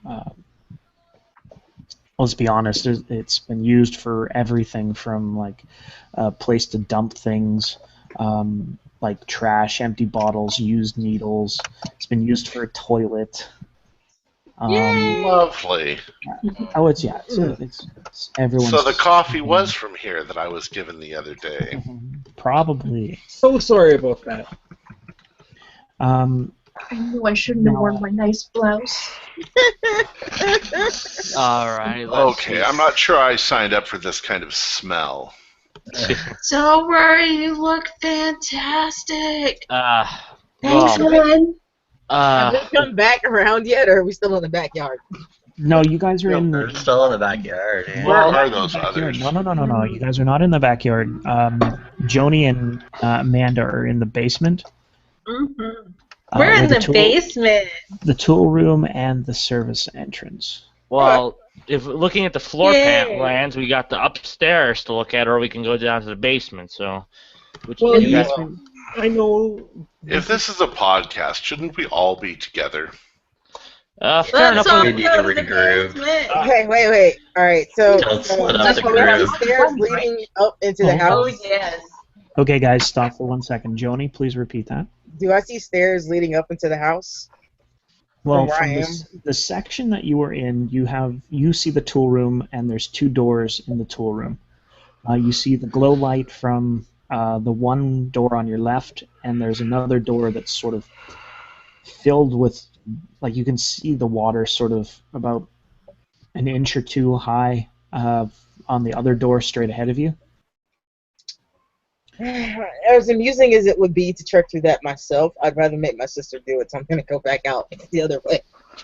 Let's be honest. It's been used for everything from like a place to dump things. Like trash, empty bottles, used needles. It's been used for a toilet. Lovely. Oh, it's everyone's. So the coffee was from here that I was given the other day. Probably. So sorry about that. I knew I shouldn't have worn my nice blouse. All right. Okay, I'm not sure I signed up for this kind of smell. Don't worry, you look fantastic. Thanks, man. Have we come back around yet, or are we still in the backyard? No, you guys are in. We're still in the backyard. Yeah. Where are those others? No. You guys are not in the backyard. Joni and Amanda are in the basement. Mm-hmm. We're in the basement. The tool room and the service entrance. Well, if looking at the floor plans, we got the upstairs to look at, or we can go down to the basement. So, I know. If this is a podcast, shouldn't we all be together? Fair enough. We need to regroup. Okay, wait. All right, so Don't split up the we have group. stairs leading up into the house. Oh, yes. Okay, guys, stop for 1 second. Joni, please repeat that. Do I see stairs leading up into the house? Well, where I from the section that you were in, you see the tool room, and there's 2 doors in the tool room. You see the glow light from the one door on your left, and there's another door that's sort of filled with, like you can see the water sort of about an inch or 2 high on the other door straight ahead of you. As amusing as it would be to trek through that myself, I'd rather make my sister do it, so I'm going to go back out the other way.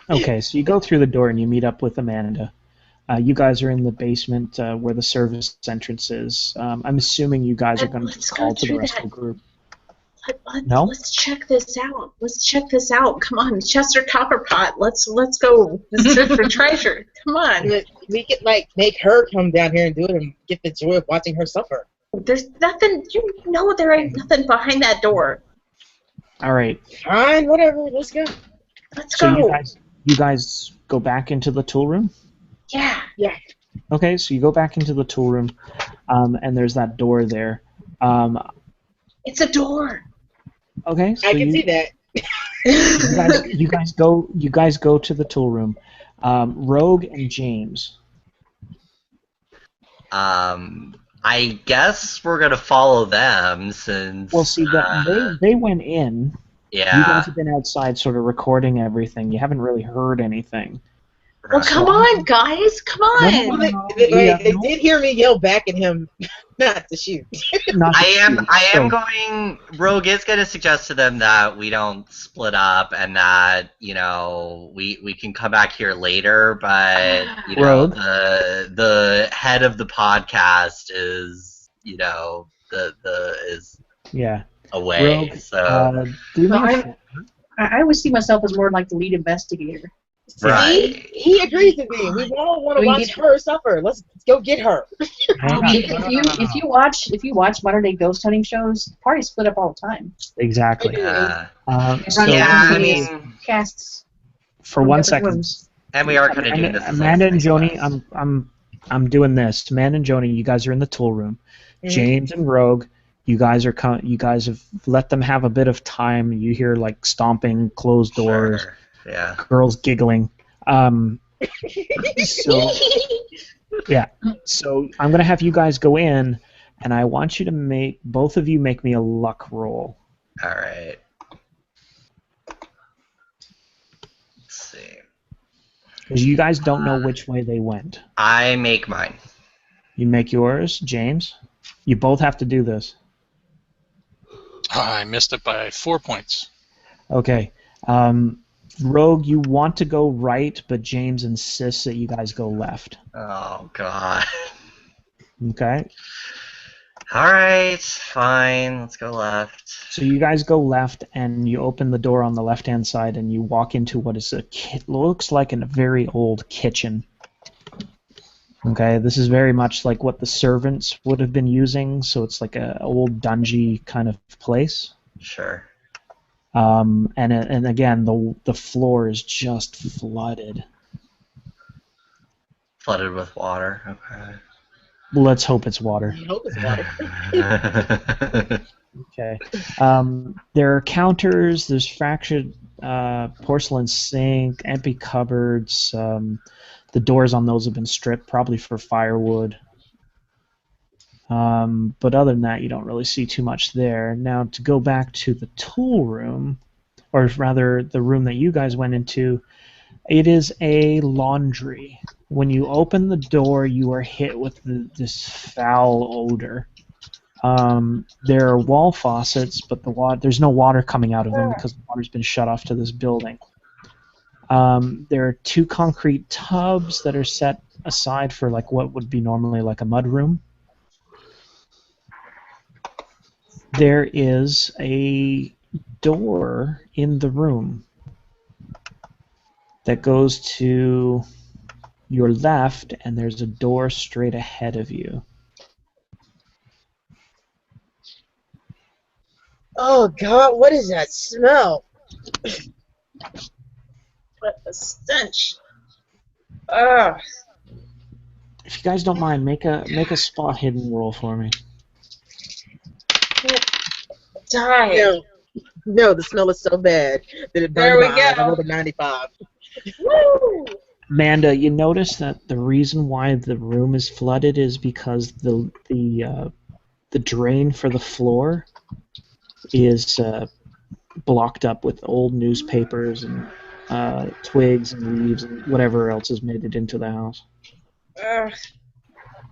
Okay, so you go through the door and you meet up with Amanda. You guys are in the basement where the service entrance is. I'm assuming you guys are going to call to the rest of the group. No? Let's check this out. Let's check this out. Come on, Chester Copperpot. Let's go. Search for treasure. Come on. We could make her come down here and do it and get the joy of watching her suffer. There's nothing. You know there ain't nothing behind that door. All right. Fine, whatever. Let's go. Let's So go. you guys go back into the tool room? Yeah. Okay, so you go back into the tool room, and there's that door there. It's a door. Okay, so I can see that. you guys go to the tool room. Rogue and James. I guess we're gonna follow them since. Well, see, they went in. Yeah. You guys have been outside, sort of recording everything. You haven't really heard anything. Well, come on, guys. Come on. They did hear me yell back at him not to shoot. I am going. Rogue is going to suggest to them that we don't split up and that we can come back here later. But Rogue? the head of the podcast is away. Rogue, so I always see myself as more like the lead investigator. right. He agrees with me. We all want to watch her suffer. Let's go get her. If you watch modern day ghost hunting shows, parties split up all the time. Exactly. Yeah. I mean, casts. For 1 second. Rooms. And we are kind of doing this. Amanda and Joni, I'm doing this. Amanda and Joni, you guys are in the tool room. Mm-hmm. James and Rogue, you guys have let them have a bit of time. You hear like stomping, closed doors. Sure. Yeah. Girls giggling. So I'm gonna have you guys go in, and I want you to both of you make me a luck roll. All right. Let's see. Because you guys don't know which way they went. I make mine. You make yours, James. You both have to do this. I missed it by 4 points. Okay. Rogue, you want to go right, but James insists that you guys go left. Oh, God. Okay? Alright, fine. Let's go left. So you guys go left, and you open the door on the left-hand side, and you walk into what is looks like a very old kitchen. Okay, this is very much like what the servants would have been using, so it's like an old dungy kind of place. Sure. And again, the floor is just flooded. Flooded with water. Okay. Let's hope it's water. I hope it's water. Okay. There are counters. There's fractured porcelain sink, empty cupboards. The doors on those have been stripped, probably for firewood. But other than that, you don't really see too much there. Now, to go back to the tool room, or rather the room that you guys went into, it is a laundry. When you open the door, you are hit with this foul odor. There are wall faucets, but there's no water coming out of them because the water's been shut off to this building. There are 2 concrete tubs that are set aside for like what would be normally like a mud room. There is a door in the room that goes to your left, and there's a door straight ahead of you. Oh, God, what is that smell? What a stench. If you guys don't mind, make a spot hidden roll for me. Die. No, the smell is so bad that it burned my eyes. I rolled a 95. Woo! Amanda, you notice that the reason why the room is flooded is because the drain for the floor is blocked up with old newspapers and twigs and leaves and whatever else has made it into the house.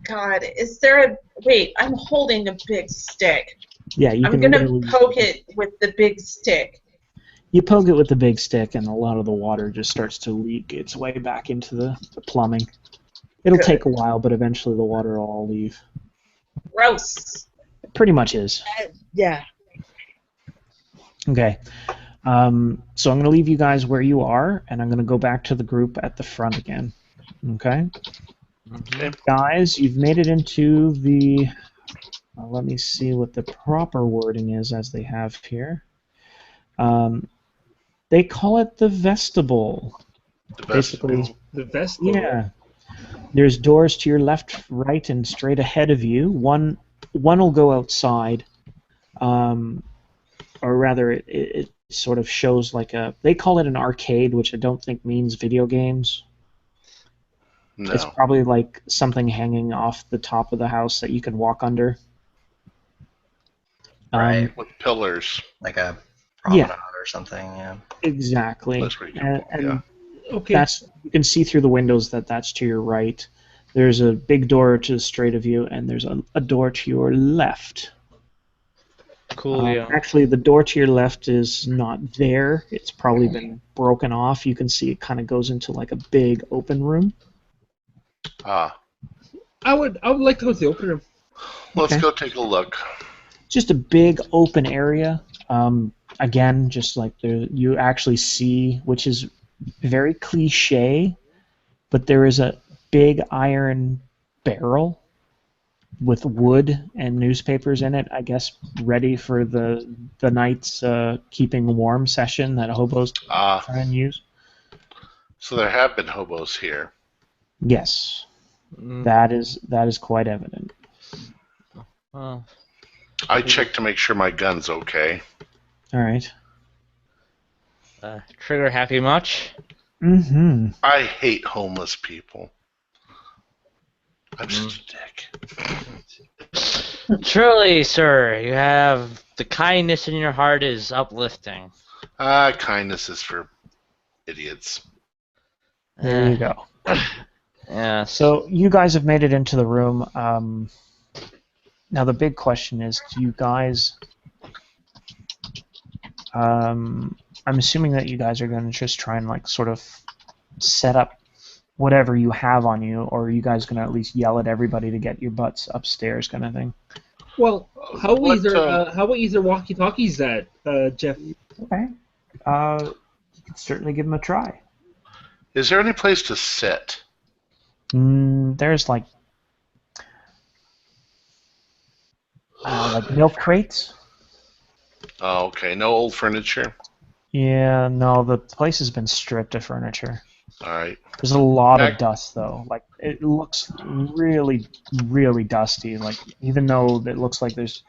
God, is there a... Wait, I'm holding a big stick. Yeah, you I'm can going to literally poke it with the big stick. You poke it with the big stick, and a lot of the water just starts to leak its way back into the plumbing. It'll take a while, but eventually the water will all leave. Gross. It pretty much is. Yeah. Okay. So I'm going to leave you guys where you are, and I'm going to go back to the group at the front again. Okay? Okay. Guys, you've made it into the... let me see what the proper wording is as they have here. They call it the vestibule. Basically, the vestibule. Yeah. There's doors to your left, right, and straight ahead of you. One will go outside, or rather, it sort of shows like a... They call it an arcade, which I don't think means video games. No. It's probably like something hanging off the top of the house that you can walk under. Right. With pillars. Like a promenade or something, yeah. Exactly. That's pretty cool, yeah. Okay. You can see through the windows that's to your right. There's a big door to the straight of you, and there's a door to your left. Cool, yeah. Actually, the door to your left is not there. It's probably been broken off. You can see it kind of goes into like a big open room. Ah. I would like to go to the open room. Let's go take a look. Just a big open area. Again, just like you actually see, which is very cliche, but there is a big iron barrel with wood and newspapers in it, I guess ready for the night's keeping warm session that hobos try and use. So there have been hobos here. Yes. That is quite evident. I checked to make sure my gun's okay. All right. Trigger happy much? Mm-hmm. I hate homeless people. I'm just a dick. Truly, sir, you have the kindness in your heart is uplifting. Kindness is for idiots. There you go. Yeah. So you guys have made it into the room. Now the big question is, do you guys... I'm assuming that you guys are going to just try and like sort of set up whatever you have on you, or are you guys going to at least yell at everybody to get your butts upstairs kind of thing? Well, how about either walkie-talkies that, Jeff? Okay. You can certainly give them a try. Is there any place to sit? There's like milk crates. Oh, okay. No old furniture? Yeah, no, the place has been stripped of furniture. All right. There's a lot of dust, though. Like, it looks really, really dusty. Like, even though it looks like there's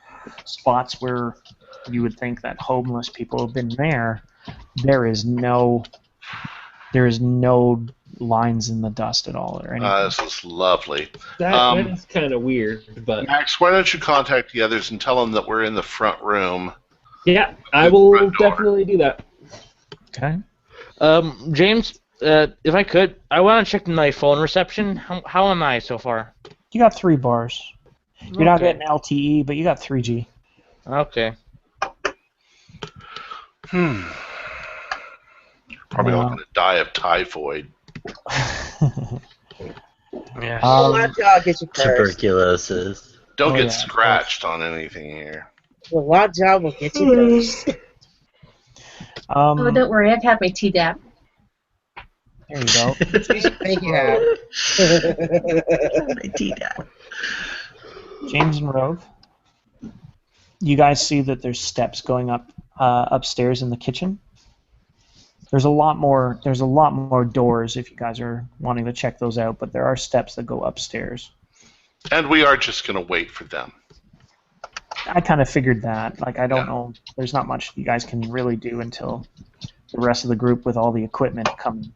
spots where you would think that homeless people have been there, there is no lines in the dust at all or anything. This is lovely. That is kind of weird, but... Max, why don't you contact the others and tell them that we're in the front room? Yeah, I will definitely do that. Okay. James, if I could, I want to check my phone reception. How am I so far? You got 3 bars. You're not getting LTE, but you got 3G. Okay. Probably all going to die of typhoid. Yeah. Lockjaw gets you first. Tuberculosis. Don't get scratched on anything here. The lockjaw will get you first. Oh, don't worry, I've had my Tdap. There you go. Thank you, Hal. My Tdap. James and Rogue, you guys see that there's steps going up upstairs in the kitchen. There's a lot more doors if you guys are wanting to check those out, but there are steps that go upstairs. And we are just going to wait for them. I kind of figured that. Like, I don't know. There's not much you guys can really do until the rest of the group with all the equipment come.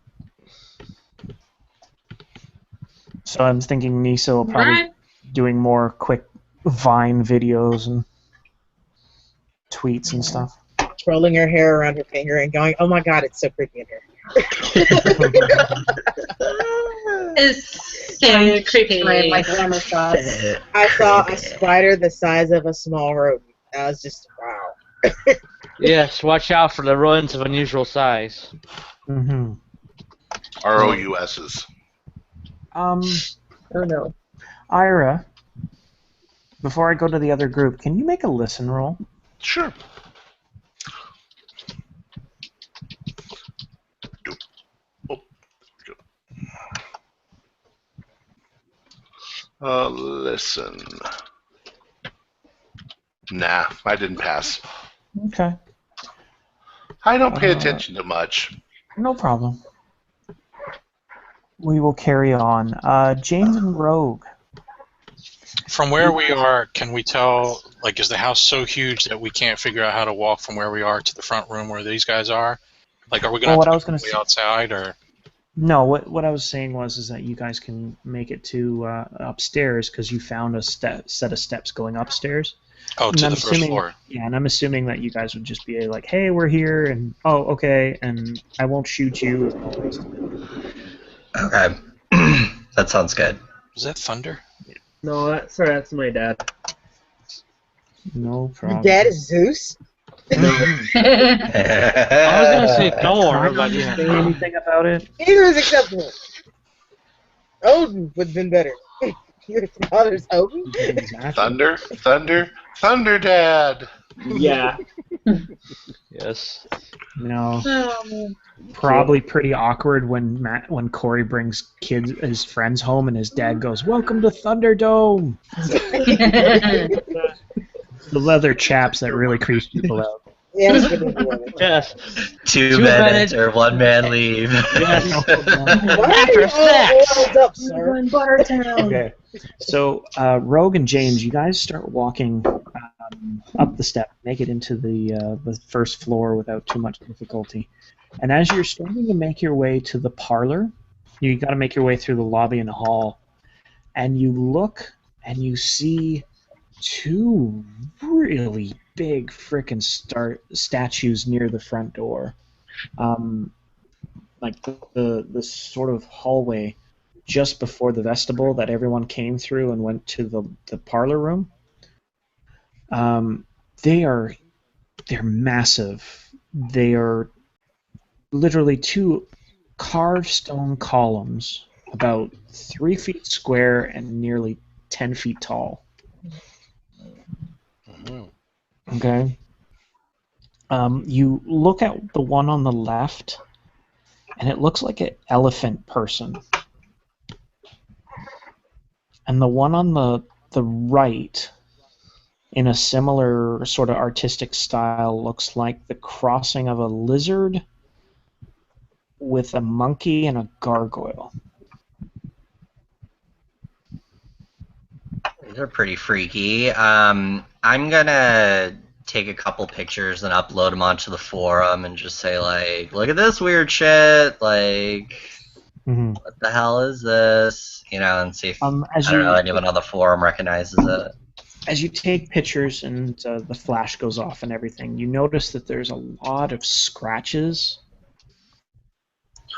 So I'm thinking Nisa will probably be doing more quick Vine videos and tweets and stuff. Twirling her hair around her finger and going, "Oh my God, it's so pretty in here." It's so creepy. My glamour shots. I saw a spider the size of a small rodent. I was just, wow. Yes, watch out for the rodents of unusual size. Mm-hmm. ROUSs. Oh no. Ira, before I go to the other group, can you make a listen roll? Sure. Listen. Nah, I didn't pass. Okay. I don't pay attention to much. No problem. We will carry on. James and Rogue. From where we are, can we tell, like, is the house so huge that we can't figure out how to walk from where we are to the front room where these guys are? Like, are we going to have to go way outside, or...? No, what I was saying is that you guys can make it to upstairs because you found a set of steps going upstairs. Oh, to the first floor. Yeah, and I'm assuming that you guys would just be like, hey, we're here, and oh, okay, and I won't shoot you. Okay. That sounds good. Is that thunder? No, that's my dad. No problem. Your dad is Zeus? I was gonna say Thor, but you say anything about it? Either is acceptable. Odin would have been better. Your father's Odin? Exactly. Thunder Dad! Yeah. Yes. No. Probably pretty awkward when Corey brings his friends home and his dad goes, "Welcome to Thunderdome." The leather chaps that really creeps people out. Yeah, Yes. Two men enter, one man leave. Yes. why are you all oiled up, sir? Okay. So, Rogue and James, you guys start walking up the step, make it into the first floor without too much difficulty. And as you're starting to make your way to the parlor, you got to make your way through the lobby and the hall, and you look and you see two really big frickin' statues near the front door. Like the sort of hallway just before the vestibule that everyone came through and went to the parlor room. They're massive. They are literally two carved stone columns about 3 feet square and nearly 10 feet tall. Okay. You look at the one on the left, and it looks like an elephant person. And the one on the right, in a similar sort of artistic style, looks like the crossing of a lizard with a monkey and a gargoyle. These are pretty freaky. I'm gonna take a couple pictures and upload them onto the forum and just say, like, look at this weird shit, like, what the hell is this? You know, and see if, I don't know, anyone on the forum recognizes it. As you take pictures and the flash goes off and everything, you notice that there's a lot of scratches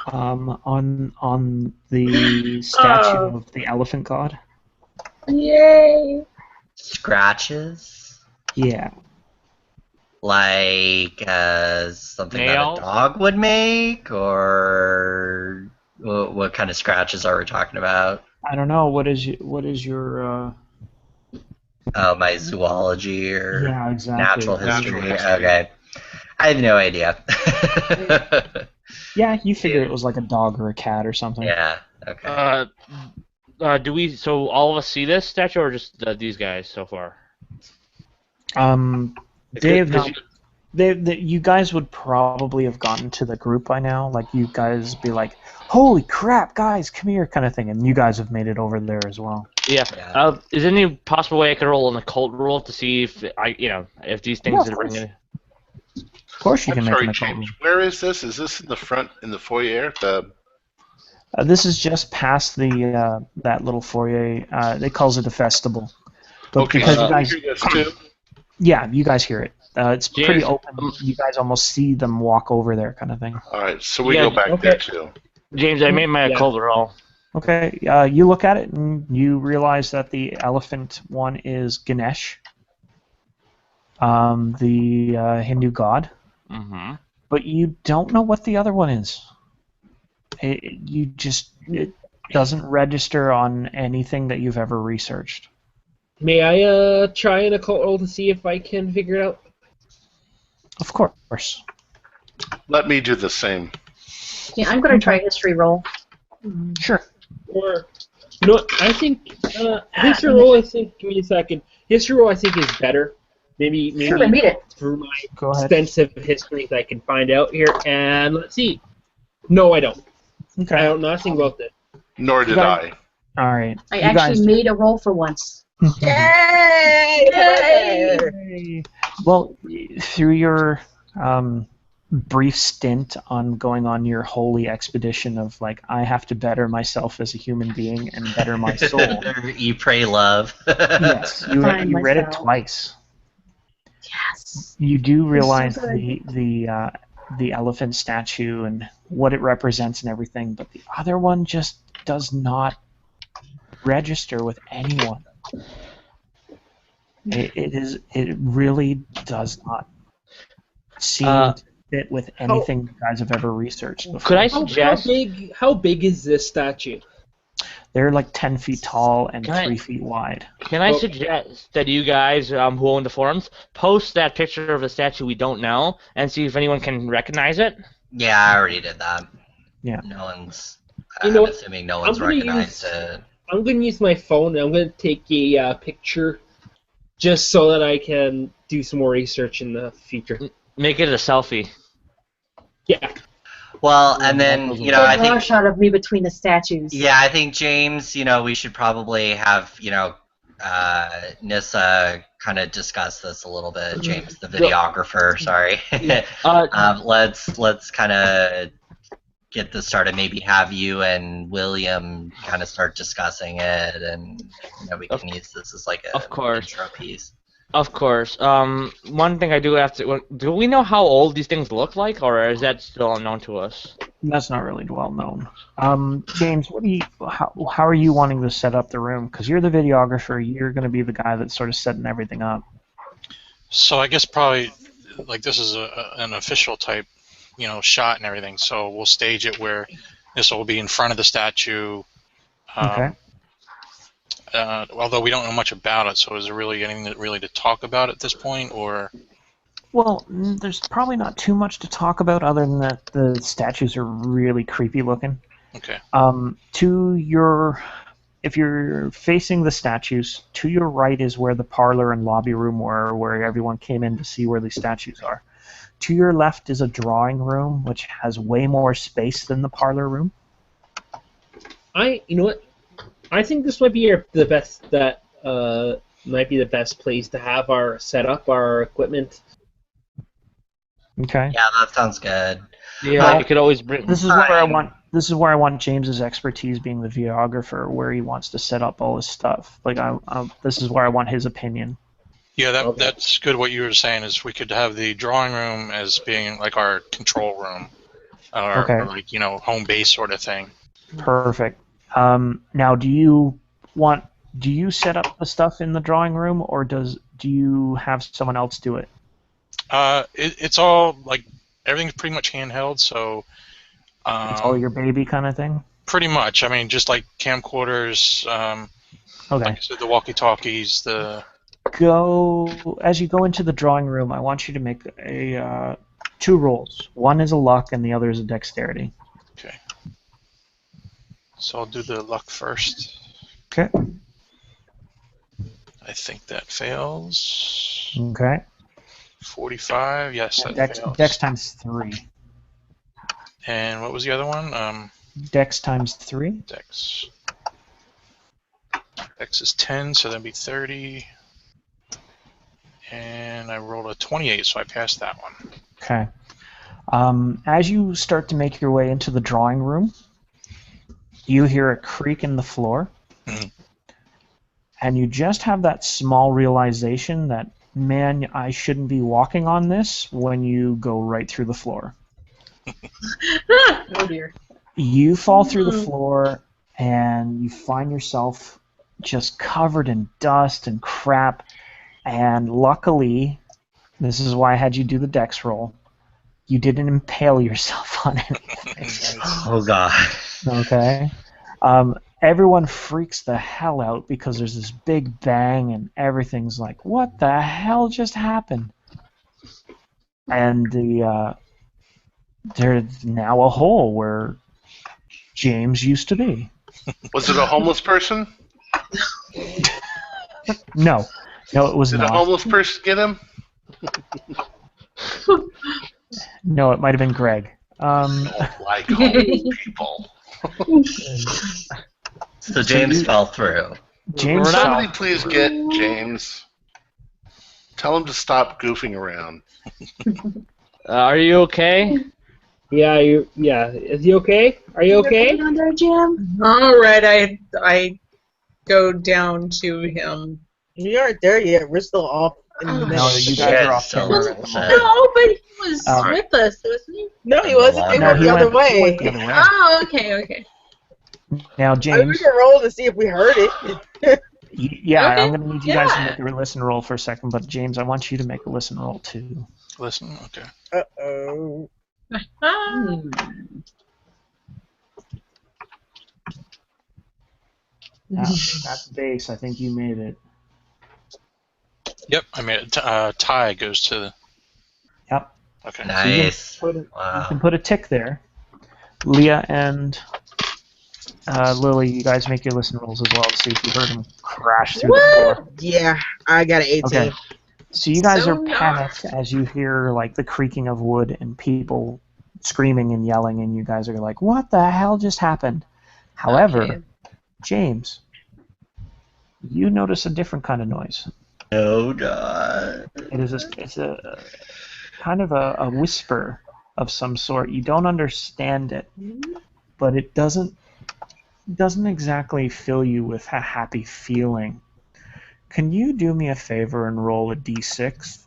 on the statue of the elephant god. Yay! Scratches? Yeah. Like something Nails? that a dog would make, or what kind of scratches are we talking about? I don't know. What is your my zoology or yeah, exactly. natural history? Okay. I have no idea. Yeah, you figure it was like a dog or a cat or something. Yeah, okay. Do we? So all of us see this statue, or just these guys so far? You guys would probably have gotten to the group by now. Like, you guys be like, "Holy crap, guys, come here," kind of thing, and you guys have made it over there as well. Yeah. Is there any possible way I could roll an occult roll to see if if these things are bringing? Of course, you can make an occult James, where is this? Is this in the front, in the foyer? This is just past the that little foyer. They calls it a festival. But okay, because so you guys, you hear this too? Yeah, you guys hear it. It's James, pretty open. You guys almost see them walk over there, kind of thing. All right, so we go back there too. James, I made my occult roll. Okay, you look at it and you realize that the elephant one is Ganesh, the Hindu god. Mm-hmm. But you don't know what the other one is. It doesn't register on anything that you've ever researched. May I try an occult roll to see if I can figure it out? Of course. Let me do the same. Yeah, I'm going to try a history roll. Sure. Or, no, I think history roll. I think. Give me a second. History roll, I think, is better. Maybe Sure, beat it. Through my extensive histories, I can find out here. And let's see. No, I don't. Okay. I don't know nothing about this. Nor did I. All right. I actually made a roll for once. Yay! Yay! Well, through your brief stint on going on your holy expedition of like, I have to better myself as a human being and better my soul. You pray love. Yes, you read it twice. Yes. You do realize so the elephant statue and what it represents and everything, but the other one just does not register with anyone. It really does not seem to fit with anything you guys have ever researched before. Could I suggest... How big is this statue? They're like 10 feet tall and 3 feet wide. Can I suggest that you guys who own the forums post that picture of the statue we don't know and see if anyone can recognize it? Yeah, I already did that. Yeah. No one's... You know I'm assuming no one's recognized it. I'm going to use my phone and I'm going to take a picture just so that I can do some more research in the future. Make it a selfie. Yeah. Well, and then, I think... a shot of me between the statues. Yeah, I think, James, we should probably have, Nissa kind of discuss this a little bit. James, the videographer, sorry. Let's kind of get this started. Maybe have you and William kind of start discussing it, and we can use this as like a intro piece. Of course. One thing I do have to... Do we know how old these things look like, or is that still unknown to us? That's not really well known. James, how are you wanting to set up the room? Because you're the videographer. You're going to be the guy that's sort of setting everything up. So I guess probably, like, this is an official type, shot and everything. So we'll stage it where this will be in front of the statue. Okay. Although we don't know much about it, so is there really anything really to talk about at this point, or? Well, there's probably not too much to talk about other than that the statues are really creepy looking. Okay. If you're facing the statues, to your right is where the parlor and lobby room were, where everyone came in to see where these statues are. To your left is a drawing room, which has way more space than the parlor room. You know what? I think this might be the best place to have our setup, our equipment. Okay. Yeah, that sounds good. Yeah, you could always bring. This is where I want James's expertise being the videographer, where he wants to set up all his stuff. Like this is where I want his opinion. Yeah, that's good. What you were saying is we could have the drawing room as being like our control room, or like home base sort of thing. Perfect. Now, do you set up the stuff in the drawing room, or do you have someone else do it? It's all like everything's pretty much handheld, so. It's all your baby kind of thing. Pretty much. I mean, just like camcorders. Okay. Like I said, the walkie-talkies. As you go into the drawing room, I want you to make two rolls. One is a luck, and the other is a dexterity. Okay. So I'll do the luck first. Okay. I think that fails. Okay. 45. Yes, that fails. Dex times 3. And what was the other one? Dex times 3. Dex is 10, so that'd be 30. And I rolled a 28, so I passed that one. Okay. As you start to make your way into the drawing room, you hear a creak in the floor, and you just have that small realization that, man, I shouldn't be walking on this when you go right through the floor. Oh dear. You fall through the floor, and you find yourself just covered in dust and crap, and luckily, this is why I had you do the dex roll, you didn't impale yourself on anything. Oh, God. Okay. Everyone freaks the hell out because there's this big bang and everything's like, what the hell just happened? And there's now a hole where James used to be. Was it a homeless person? No, it was Did not. a homeless person get him? No, it might have been Greg. Don't like homeless people. So James fell through. James, somebody please get James. Tell him to stop goofing around. Are you okay? Yeah, Is he okay? Are you okay? Down there, Jim? All right, I go down to him. You aren't there yet. We're still off in the No, middle. you guys are off so camera. No, but he was with us, wasn't he? No, he wasn't. They No, went he the other went way. the other way. Oh, okay. Now, I mean, we James, can roll to see if we heard it. yeah, Okay, I'm going to need you guys to yeah. make a listen roll for a second, but James, I want you to make a listen roll too. Listen, okay. Uh-oh. That's base. I think you made it. Yep, I made it. Tie goes to the... Yep. Okay. Nice. You Wow. can put a tick there. Leah and Lily, you guys make your listen rolls as well to see if you heard him crash through the floor. Yeah, I got an 18. Okay. So you guys So are panicked as you hear like the creaking of wood and people screaming and yelling, and you guys are like, "What the hell just happened?" However, Okay. James, you notice a different kind of noise. Oh God. It's a kind of a whisper of some sort. You don't understand it, but it doesn't exactly fill you with a happy feeling. Can you do me a favor and roll a d6?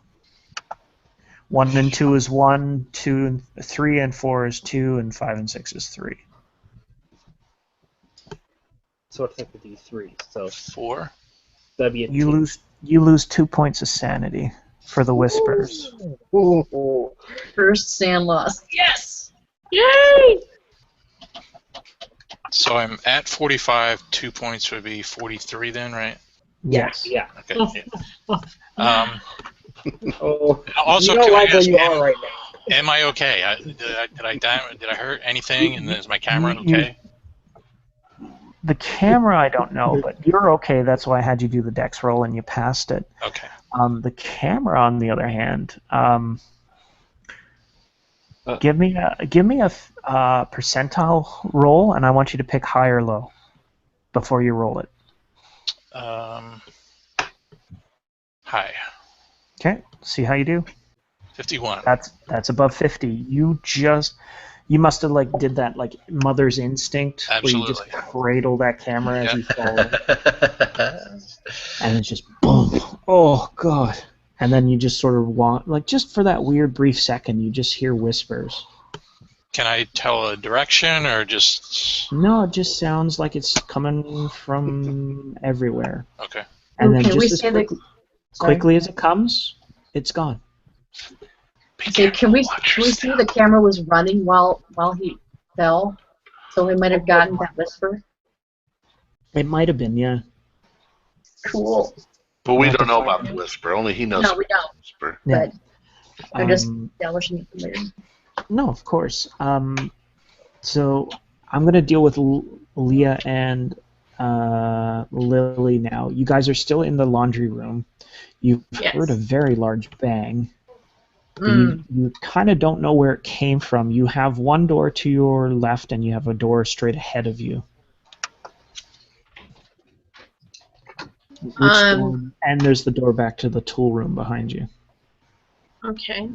1 and 2 is 1, 2 and 3 and 4 is 2, and 5 and 6 is 3. So it's like a D3. So 4. that'd be a You lose 2 points of sanity for the whispers. Ooh. First sand loss. Yes! Yay! So I'm at 45. 2 points would be 43 then, right? Yes. Yeah. Okay. Yeah. Oh, Also, you don't can I like where ask, you are right now. am I okay? Did I hurt anything? And is my camera You- okay? The camera, I don't know, but you're okay. That's why I had you do the dex roll, and you passed it. Okay. The camera, on the other hand, give me a percentile roll, and I want you to pick high or low before you roll it. Hi. Okay, see how you do. 51. That's above 50. You must have like did that like mother's instinct where you just Absolutely. cradle that camera as Yeah. you fall, and it's just boom. Oh god. And then you just sort of want, like, just for that weird brief second, you just hear whispers. Can I tell a direction or just... No, it just sounds like it's coming from everywhere. Okay. And then Can we just say as quickly as it comes, it's gone. Okay, can we see the camera was running while he fell? So we might have gotten that whisper. It might have been, yeah. Cool. But we don't know about the whisper. Only he knows No, we about don't. the whisper. Yeah. But I'm just establishing it later. No, of course. So I'm going to deal with Leah and Lily now. You guys are still in the laundry room. You've heard a very large bang. You kind of don't know where it came from. You have one door to your left, and you have a door straight ahead of you. And there's the door back to the tool room behind you. Okay.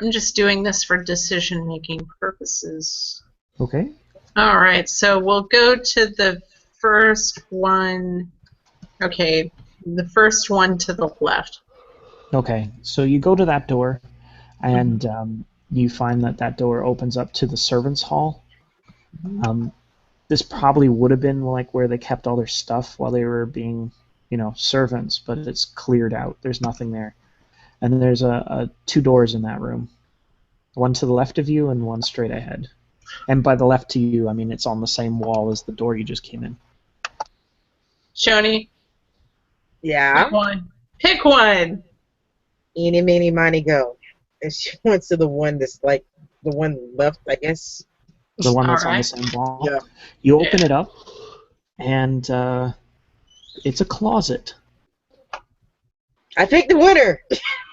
I'm just doing this for decision-making purposes. Okay. All right, so we'll go to the first one. Okay, the first one to the left. Okay, so you go to that door, and you find that door opens up to the servants' hall. This probably would have been like where they kept all their stuff while they were being, servants, but it's cleared out. There's nothing there. And then there's two doors in that room. One to the left of you and one straight ahead. And by the left to you, I mean it's on the same wall as the door you just came in. Shoni? Yeah? Pick one. Pick one! Eeny, meeny, miny, go. And she went to the one that's like the one left, I guess. The one that's on the same wall. Yeah. You open it up, and it's a closet. I picked the winner.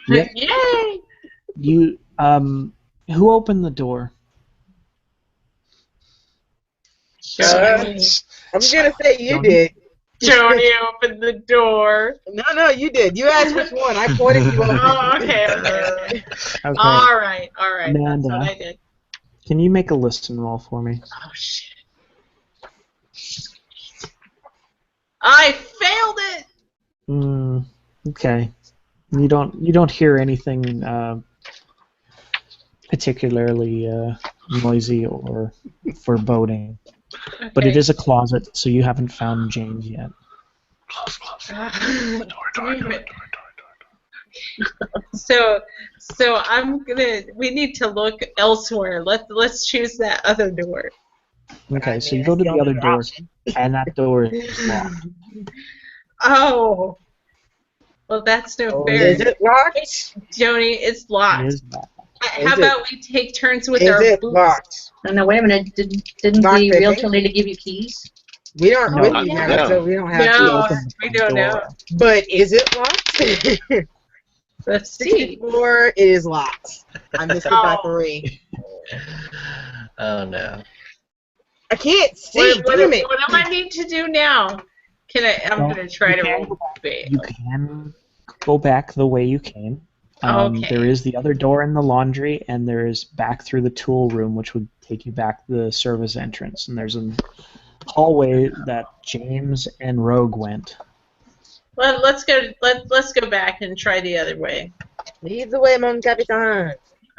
Yep. Yay! You who opened the door? I'm gonna say you did. Joni opened the door. No, you did. You asked which one. I pointed you over. Oh, okay. All right. Amanda, that's what I did. Can you make a listen roll for me? Oh shit! I failed it. Okay. You don't hear anything particularly noisy or foreboding. Okay. But it is a closet, so you haven't found James yet. Door. So we need to look elsewhere. Let's choose that other door. Okay, so you go to the other door, and that door is locked. Oh. Well, that's no fair. Is it locked? Joni, it's locked. It is locked. How about we take turns with Is our it boots? locked? No, wait a minute. Didn't Lock the picking? realtor lady give you keys? We don't No, with you yeah. now, so we don't have No, to. we don't know. But is it locked? Let's see. 64 is locked. I missed it by 3. Oh no. I can't see. What Damn it. do I need to do now? I'm Well, going to try to roll. You can go back the way you came. Okay. There is the other door in the laundry, and there is back through the tool room, which would take you back to the service entrance. And there's a hallway that James and Rogue went. Well, let's go back and try the other way. Lead the way, mon capitan.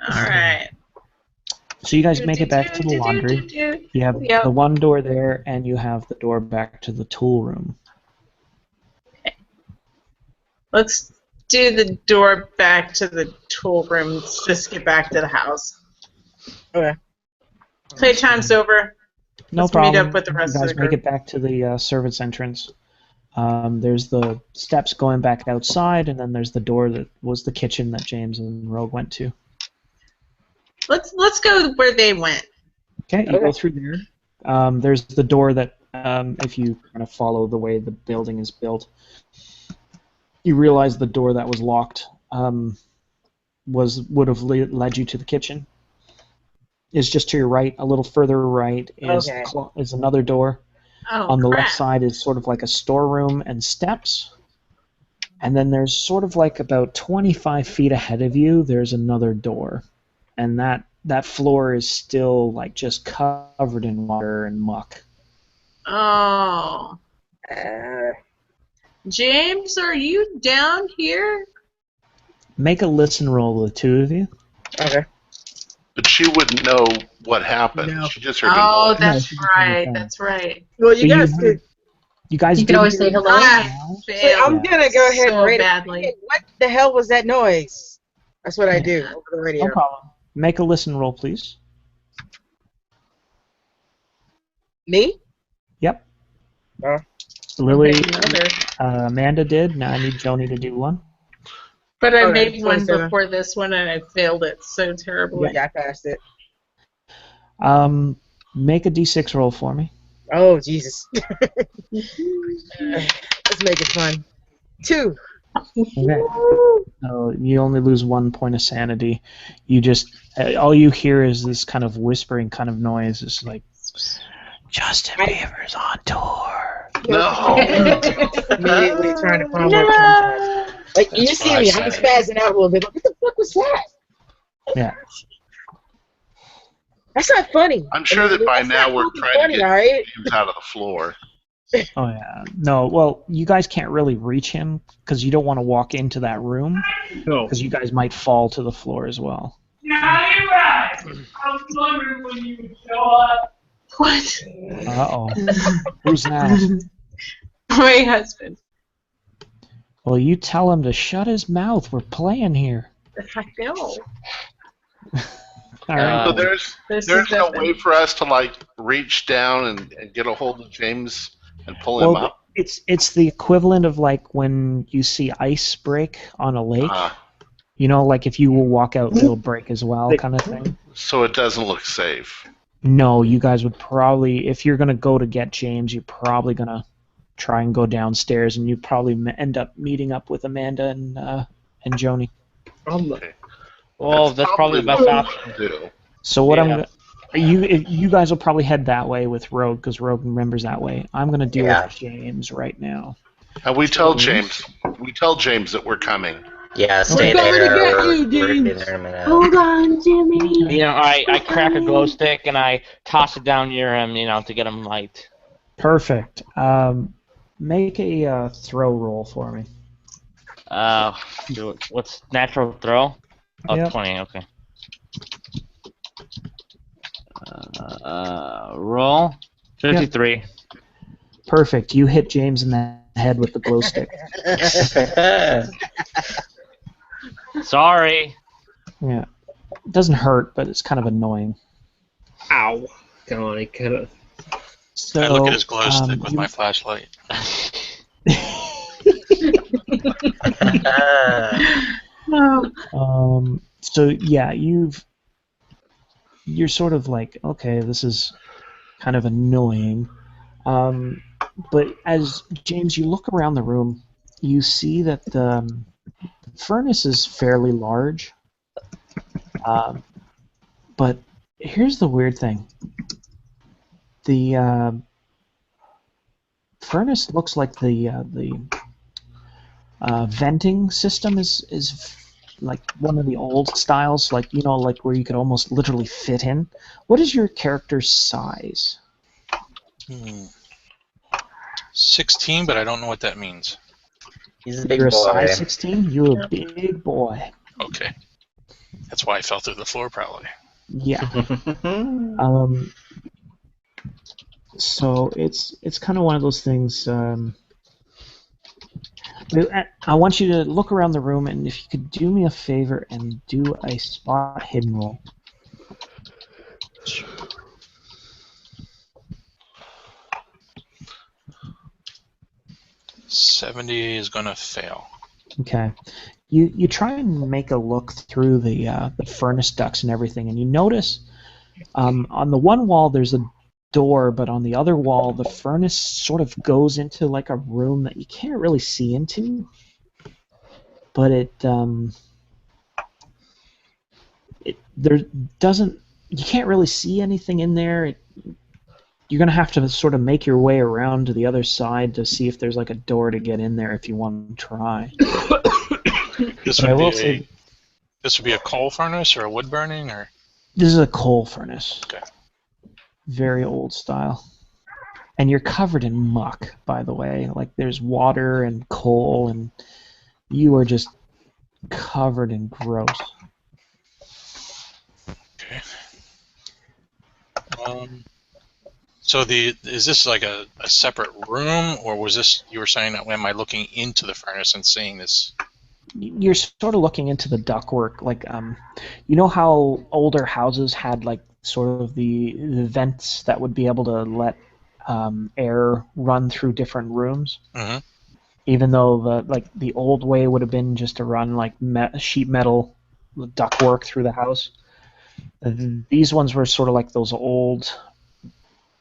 All right. So you guys make it back to the laundry. You have the one door there, and you have the door back to the tool room. Okay. Let's do the door back to the tool room. Let's just get back to the house. Okay. Playtime's over. No Let's problem. meet up with the rest you guys of the make group. it back to the service entrance. There's the steps going back outside, and then there's the door that was the kitchen that James and Rogue went to. Let's go where they went. Okay, you go through there. There's the door that, if you kind of follow the way the building is built, you realize the door that was locked would have led you to the kitchen. It's just to your right, a little further right is another door. Oh, On the crap. left side is sort of like a storeroom and steps. And then there's sort of like about 25 feet ahead of you, there's another door. And that floor is still like just covered in water and muck. Oh. James, are you down here? Make a listen roll, the two of you. Okay. But she wouldn't know what happened. No. She just heard Oh, a noise. that's No, right. okay. That's right. Well, you So guys could. You guys You can did always hear say hello. I So failed I'm gonna go ahead so and rate badly. it. What the hell was that noise? That's what I do over the radio. No problem. Make a listen roll, please. Me? Yep. Oh. Lily, Another. Amanda did. Now I need Joni to do one. But I Okay, made one 27. before this one and I failed it so terribly. Yeah, I passed it. Make a d6 roll for me. Oh, Jesus. Let's make it fun. 2. Okay. You only lose 1 point of sanity. You just all you hear is this kind of whispering kind of noise. It's like Justin Bieber's on tour. No. Immediately trying to find what comes out. Like, you That's see what I me, I'm said. spazzing out a little bit. Like, what the fuck was that? Yeah. That's not funny. I'm sure that by That's now not we're fucking trying funny, to get alright? James out of the floor. Oh yeah. No. Well, you guys can't really reach him because you don't want to walk into that room No. because you guys might fall to the floor as well. Yeah, you're right. I was wondering when you would show up. What? Uh-oh. Who's that? My husband. Well, you tell him to shut his mouth. We're playing here. I know. All right. So there's no way for us to like reach down and get a hold of James and pull him up. It's the equivalent of like when you see ice break on a lake. You know, like if you will walk out, it'll break as well, kind of thing. So it doesn't look safe. No, you guys would probably, if you're gonna go to get James, you're probably gonna try and go downstairs, and you probably end up meeting up with Amanda and Joni. Okay. Well, that's probably the best option. So what I'm gonna, you guys will probably head that way with Rogue because Rogue remembers that way. I'm gonna deal with James right now. And we tell James that we're coming. Yeah, stay there. We're We're there in a minute. Hold on, Jimmy. You know, I crack a glow stick and I toss it down near him, you know, to get him light. Perfect. Make a throw roll for me. What's natural throw? Oh, Yep. 20. Okay. Roll 53. Yep. Perfect. You hit James in the head with the glow stick. Sorry. Yeah. It doesn't hurt, but it's kind of annoying. Ow. Come on, I kind of. So, I look at his glow stick with my flashlight. So yeah, you're sort of like, okay, this is kind of annoying. But as James, you look around the room, you see that the furnace is fairly large. But here's the weird thing. The furnace looks like the venting system is like one of the old styles, like, you know, like where you could almost literally fit in. What is your character's size? 16, but I don't know what that means. He's a big You're boy. a size 16? You're a big boy. Okay. That's why I fell through the floor, probably. Yeah. So it's kind of one of those things. I want you to look around the room, and if you could do me a favor and do a spot hidden roll. 70 is gonna fail. Okay. You try and make a look through the furnace ducts and everything, and you notice on the one wall there's a door, but on the other wall the furnace sort of goes into like a room that you can't really see into. But you can't really see anything in there. You're gonna have to sort of make your way around to the other side to see if there's like a door to get in there if you want to try. This would be a coal furnace or a wood burning, or this is a coal furnace. Okay. Very old style. And you're covered in muck, by the way. Like there's water and coal, and you are just covered in gross. Okay. So is this like a separate room, or was this, you were saying that am I looking into the furnace and seeing this? You're sort of looking into the ductwork, like you know how older houses had like sort of the vents that would be able to let air run through different rooms. Mm-hmm. Even though the old way would have been just to run like sheet metal ductwork through the house. These ones were sort of like those old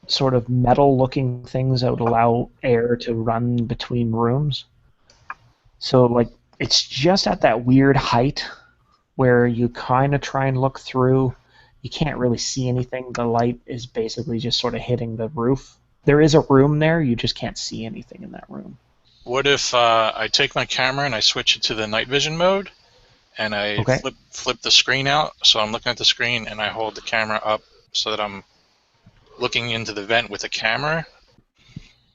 sort of metal-looking things that would allow air to run between rooms. So like it's just at that weird height where you kind of try and look through. You can't really see anything. The light is basically just sort of hitting the roof. There is a room there. You just can't see anything in that room. What if I take my camera and I switch it to the night vision mode, and I flip the screen out, so I'm looking at the screen, and I hold the camera up so that I'm looking into the vent with a camera?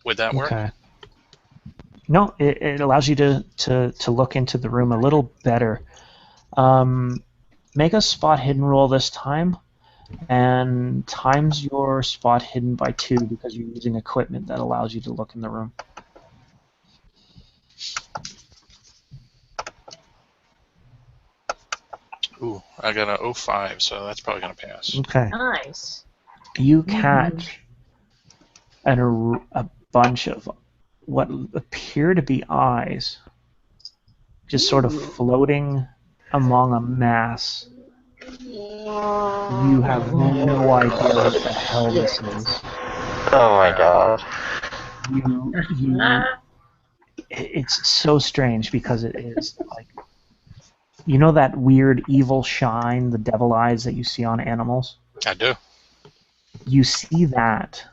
Would that work? Okay. No, it allows you to look into the room a little better. Make a spot hidden roll this time, and times your spot hidden by 2 because you're using equipment that allows you to look in the room. Ooh, I got a 05, so that's probably gonna pass. Okay. Nice. You catch a bunch of what appear to be eyes just sort of floating among a mass. You have no idea what the hell this is. Oh my god. It's so strange because it is like, you know that weird evil shine, the devil eyes that you see on animals? I do. You see that,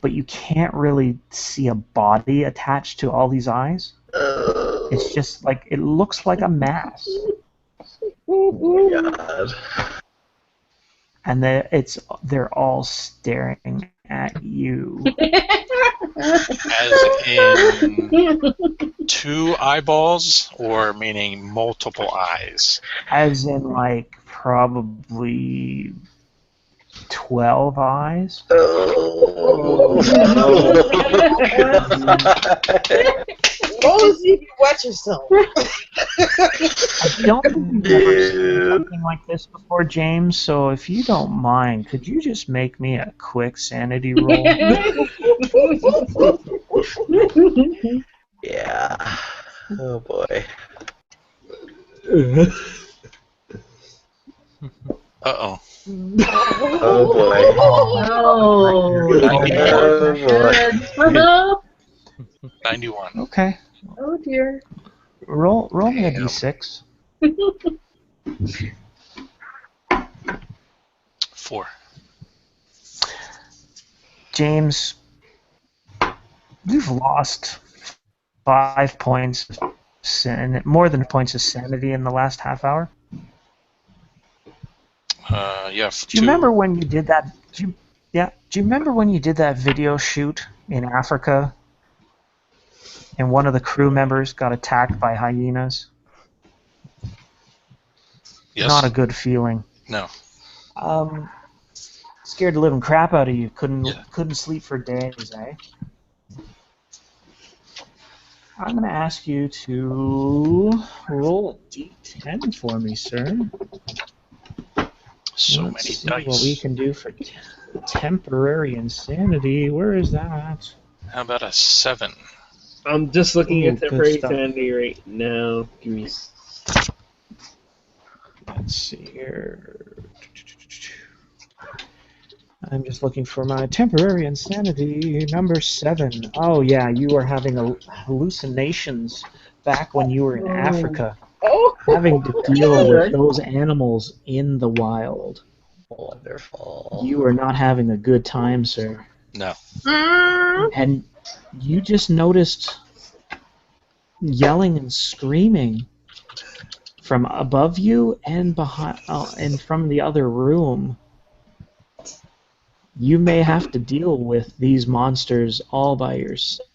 but you can't really see a body attached to all these eyes. It's just like, it looks like a mass. Oh my god. And they're all staring at you. As in 2 eyeballs, or meaning multiple eyes? As in, like, probably 12 eyes. Oh, see if you watch yourself. I don't think you've ever seen something like this before, James, so if you don't mind, could you just make me a quick sanity roll? Yeah. Oh boy. Uh-oh. Oh boy. Oh, 91. Okay. oh dear. Roll me a d6. 4. James, you've lost 5 points of more than points of sanity in the last half hour. Yeah. Do you remember when you did that? Do you remember when you did that video shoot in Africa, and one of the crew members got attacked by hyenas? Yes. Not a good feeling. No. Scared the living crap out of you. Couldn't sleep for days, eh? I'm going to ask you to roll a d10 for me, sir. So Let's many see dice. what we can do for temporary insanity. Where is that? How about a 7? I'm just looking at good temporary stuff. sanity right now. Give me. Let's see here. I'm just looking for my temporary insanity, number 7. Oh yeah, you were having hallucinations back when you were in Africa, having to deal with those animals in the wild. Wonderful. You are not having a good time, sir. No. And you just noticed yelling and screaming from above you and behind, and from the other room. You may have to deal with these monsters all by yourself.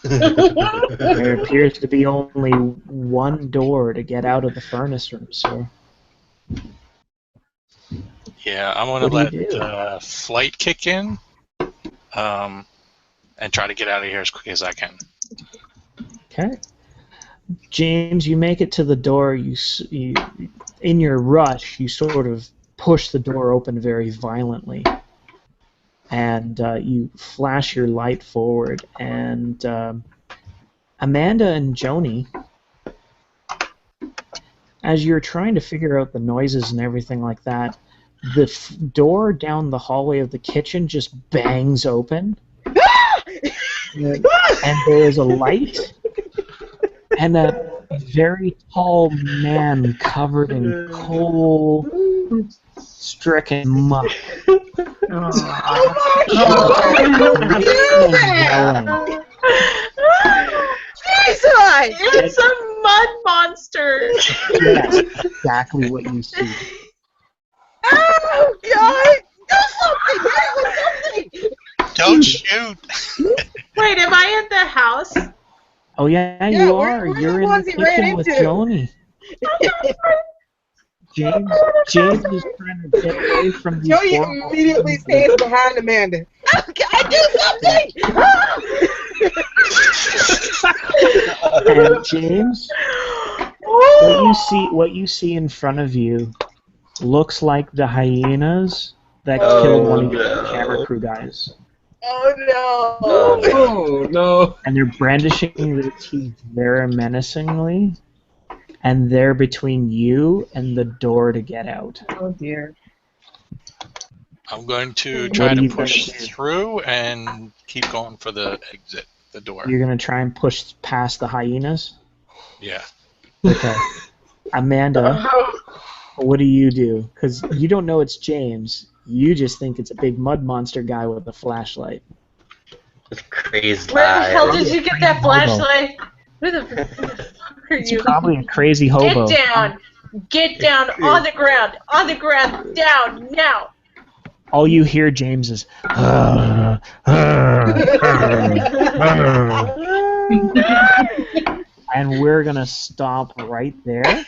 There appears to be only one door to get out of the furnace room, sir. Yeah, I'm gonna What do you let flight kick in, and try to get out of here as quick as I can. Okay. James, you make it to the door. You in your rush, you sort of push the door open very violently, and you flash your light forward, and Amanda and Joni, as you're trying to figure out the noises and everything like that, the door down the hallway of the kitchen just bangs open, and there is a light, and a very tall man covered in coal-stricken muck. It's a mud monster! Yes, exactly what you see. Oh, God! Do something! Don't shoot! Wait, am I in the house? Oh yeah, Yeah, you we're are. the You're in ones the he ran kitchen with into. Joni. James is trying to get away from these Joey horrible immediately things. stands behind Amanda. Okay, do something! And James, What you see in front of you looks like the hyenas that killed one of your camera crew guys. Oh no! Oh no! And they're brandishing their teeth very menacingly, and they're between you and the door to get out. Oh dear. I'm going to try to push through and keep going for the exit, the door. You're going to try and push past the hyenas? Yeah. Okay. Amanda, what do you do? Because you don't know it's James. You just think it's a big mud monster guy with a flashlight. Crazy. Where the hell did you get that flashlight? Who the fuck are you? It's probably a crazy hobo. Get down! Get down on the ground! On the ground! Down now! All you hear, James, is and we're gonna stop right there. And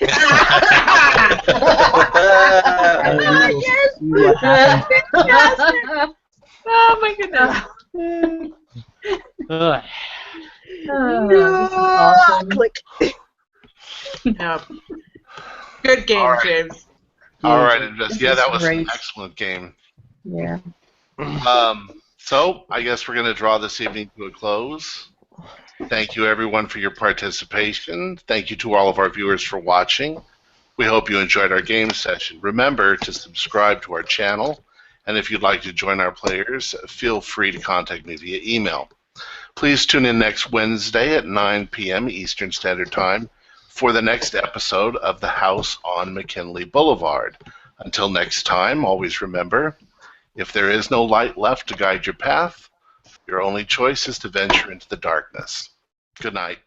we will see what happens. Oh my goodness! Awesome. Click. No. Good game, All right. James. All right, yeah, that was great. an excellent game. Yeah. So I guess we're going to draw this evening to a close. Thank you, everyone, for your participation. Thank you to all of our viewers for watching. We hope you enjoyed our game session. Remember to subscribe to our channel, and if you'd like to join our players, feel free to contact me via email. Please tune in next Wednesday at 9 p.m. Eastern Standard Time for the next episode of The House on McKinley Boulevard. Until next time, always remember, if there is no light left to guide your path, your only choice is to venture into the darkness. Good night.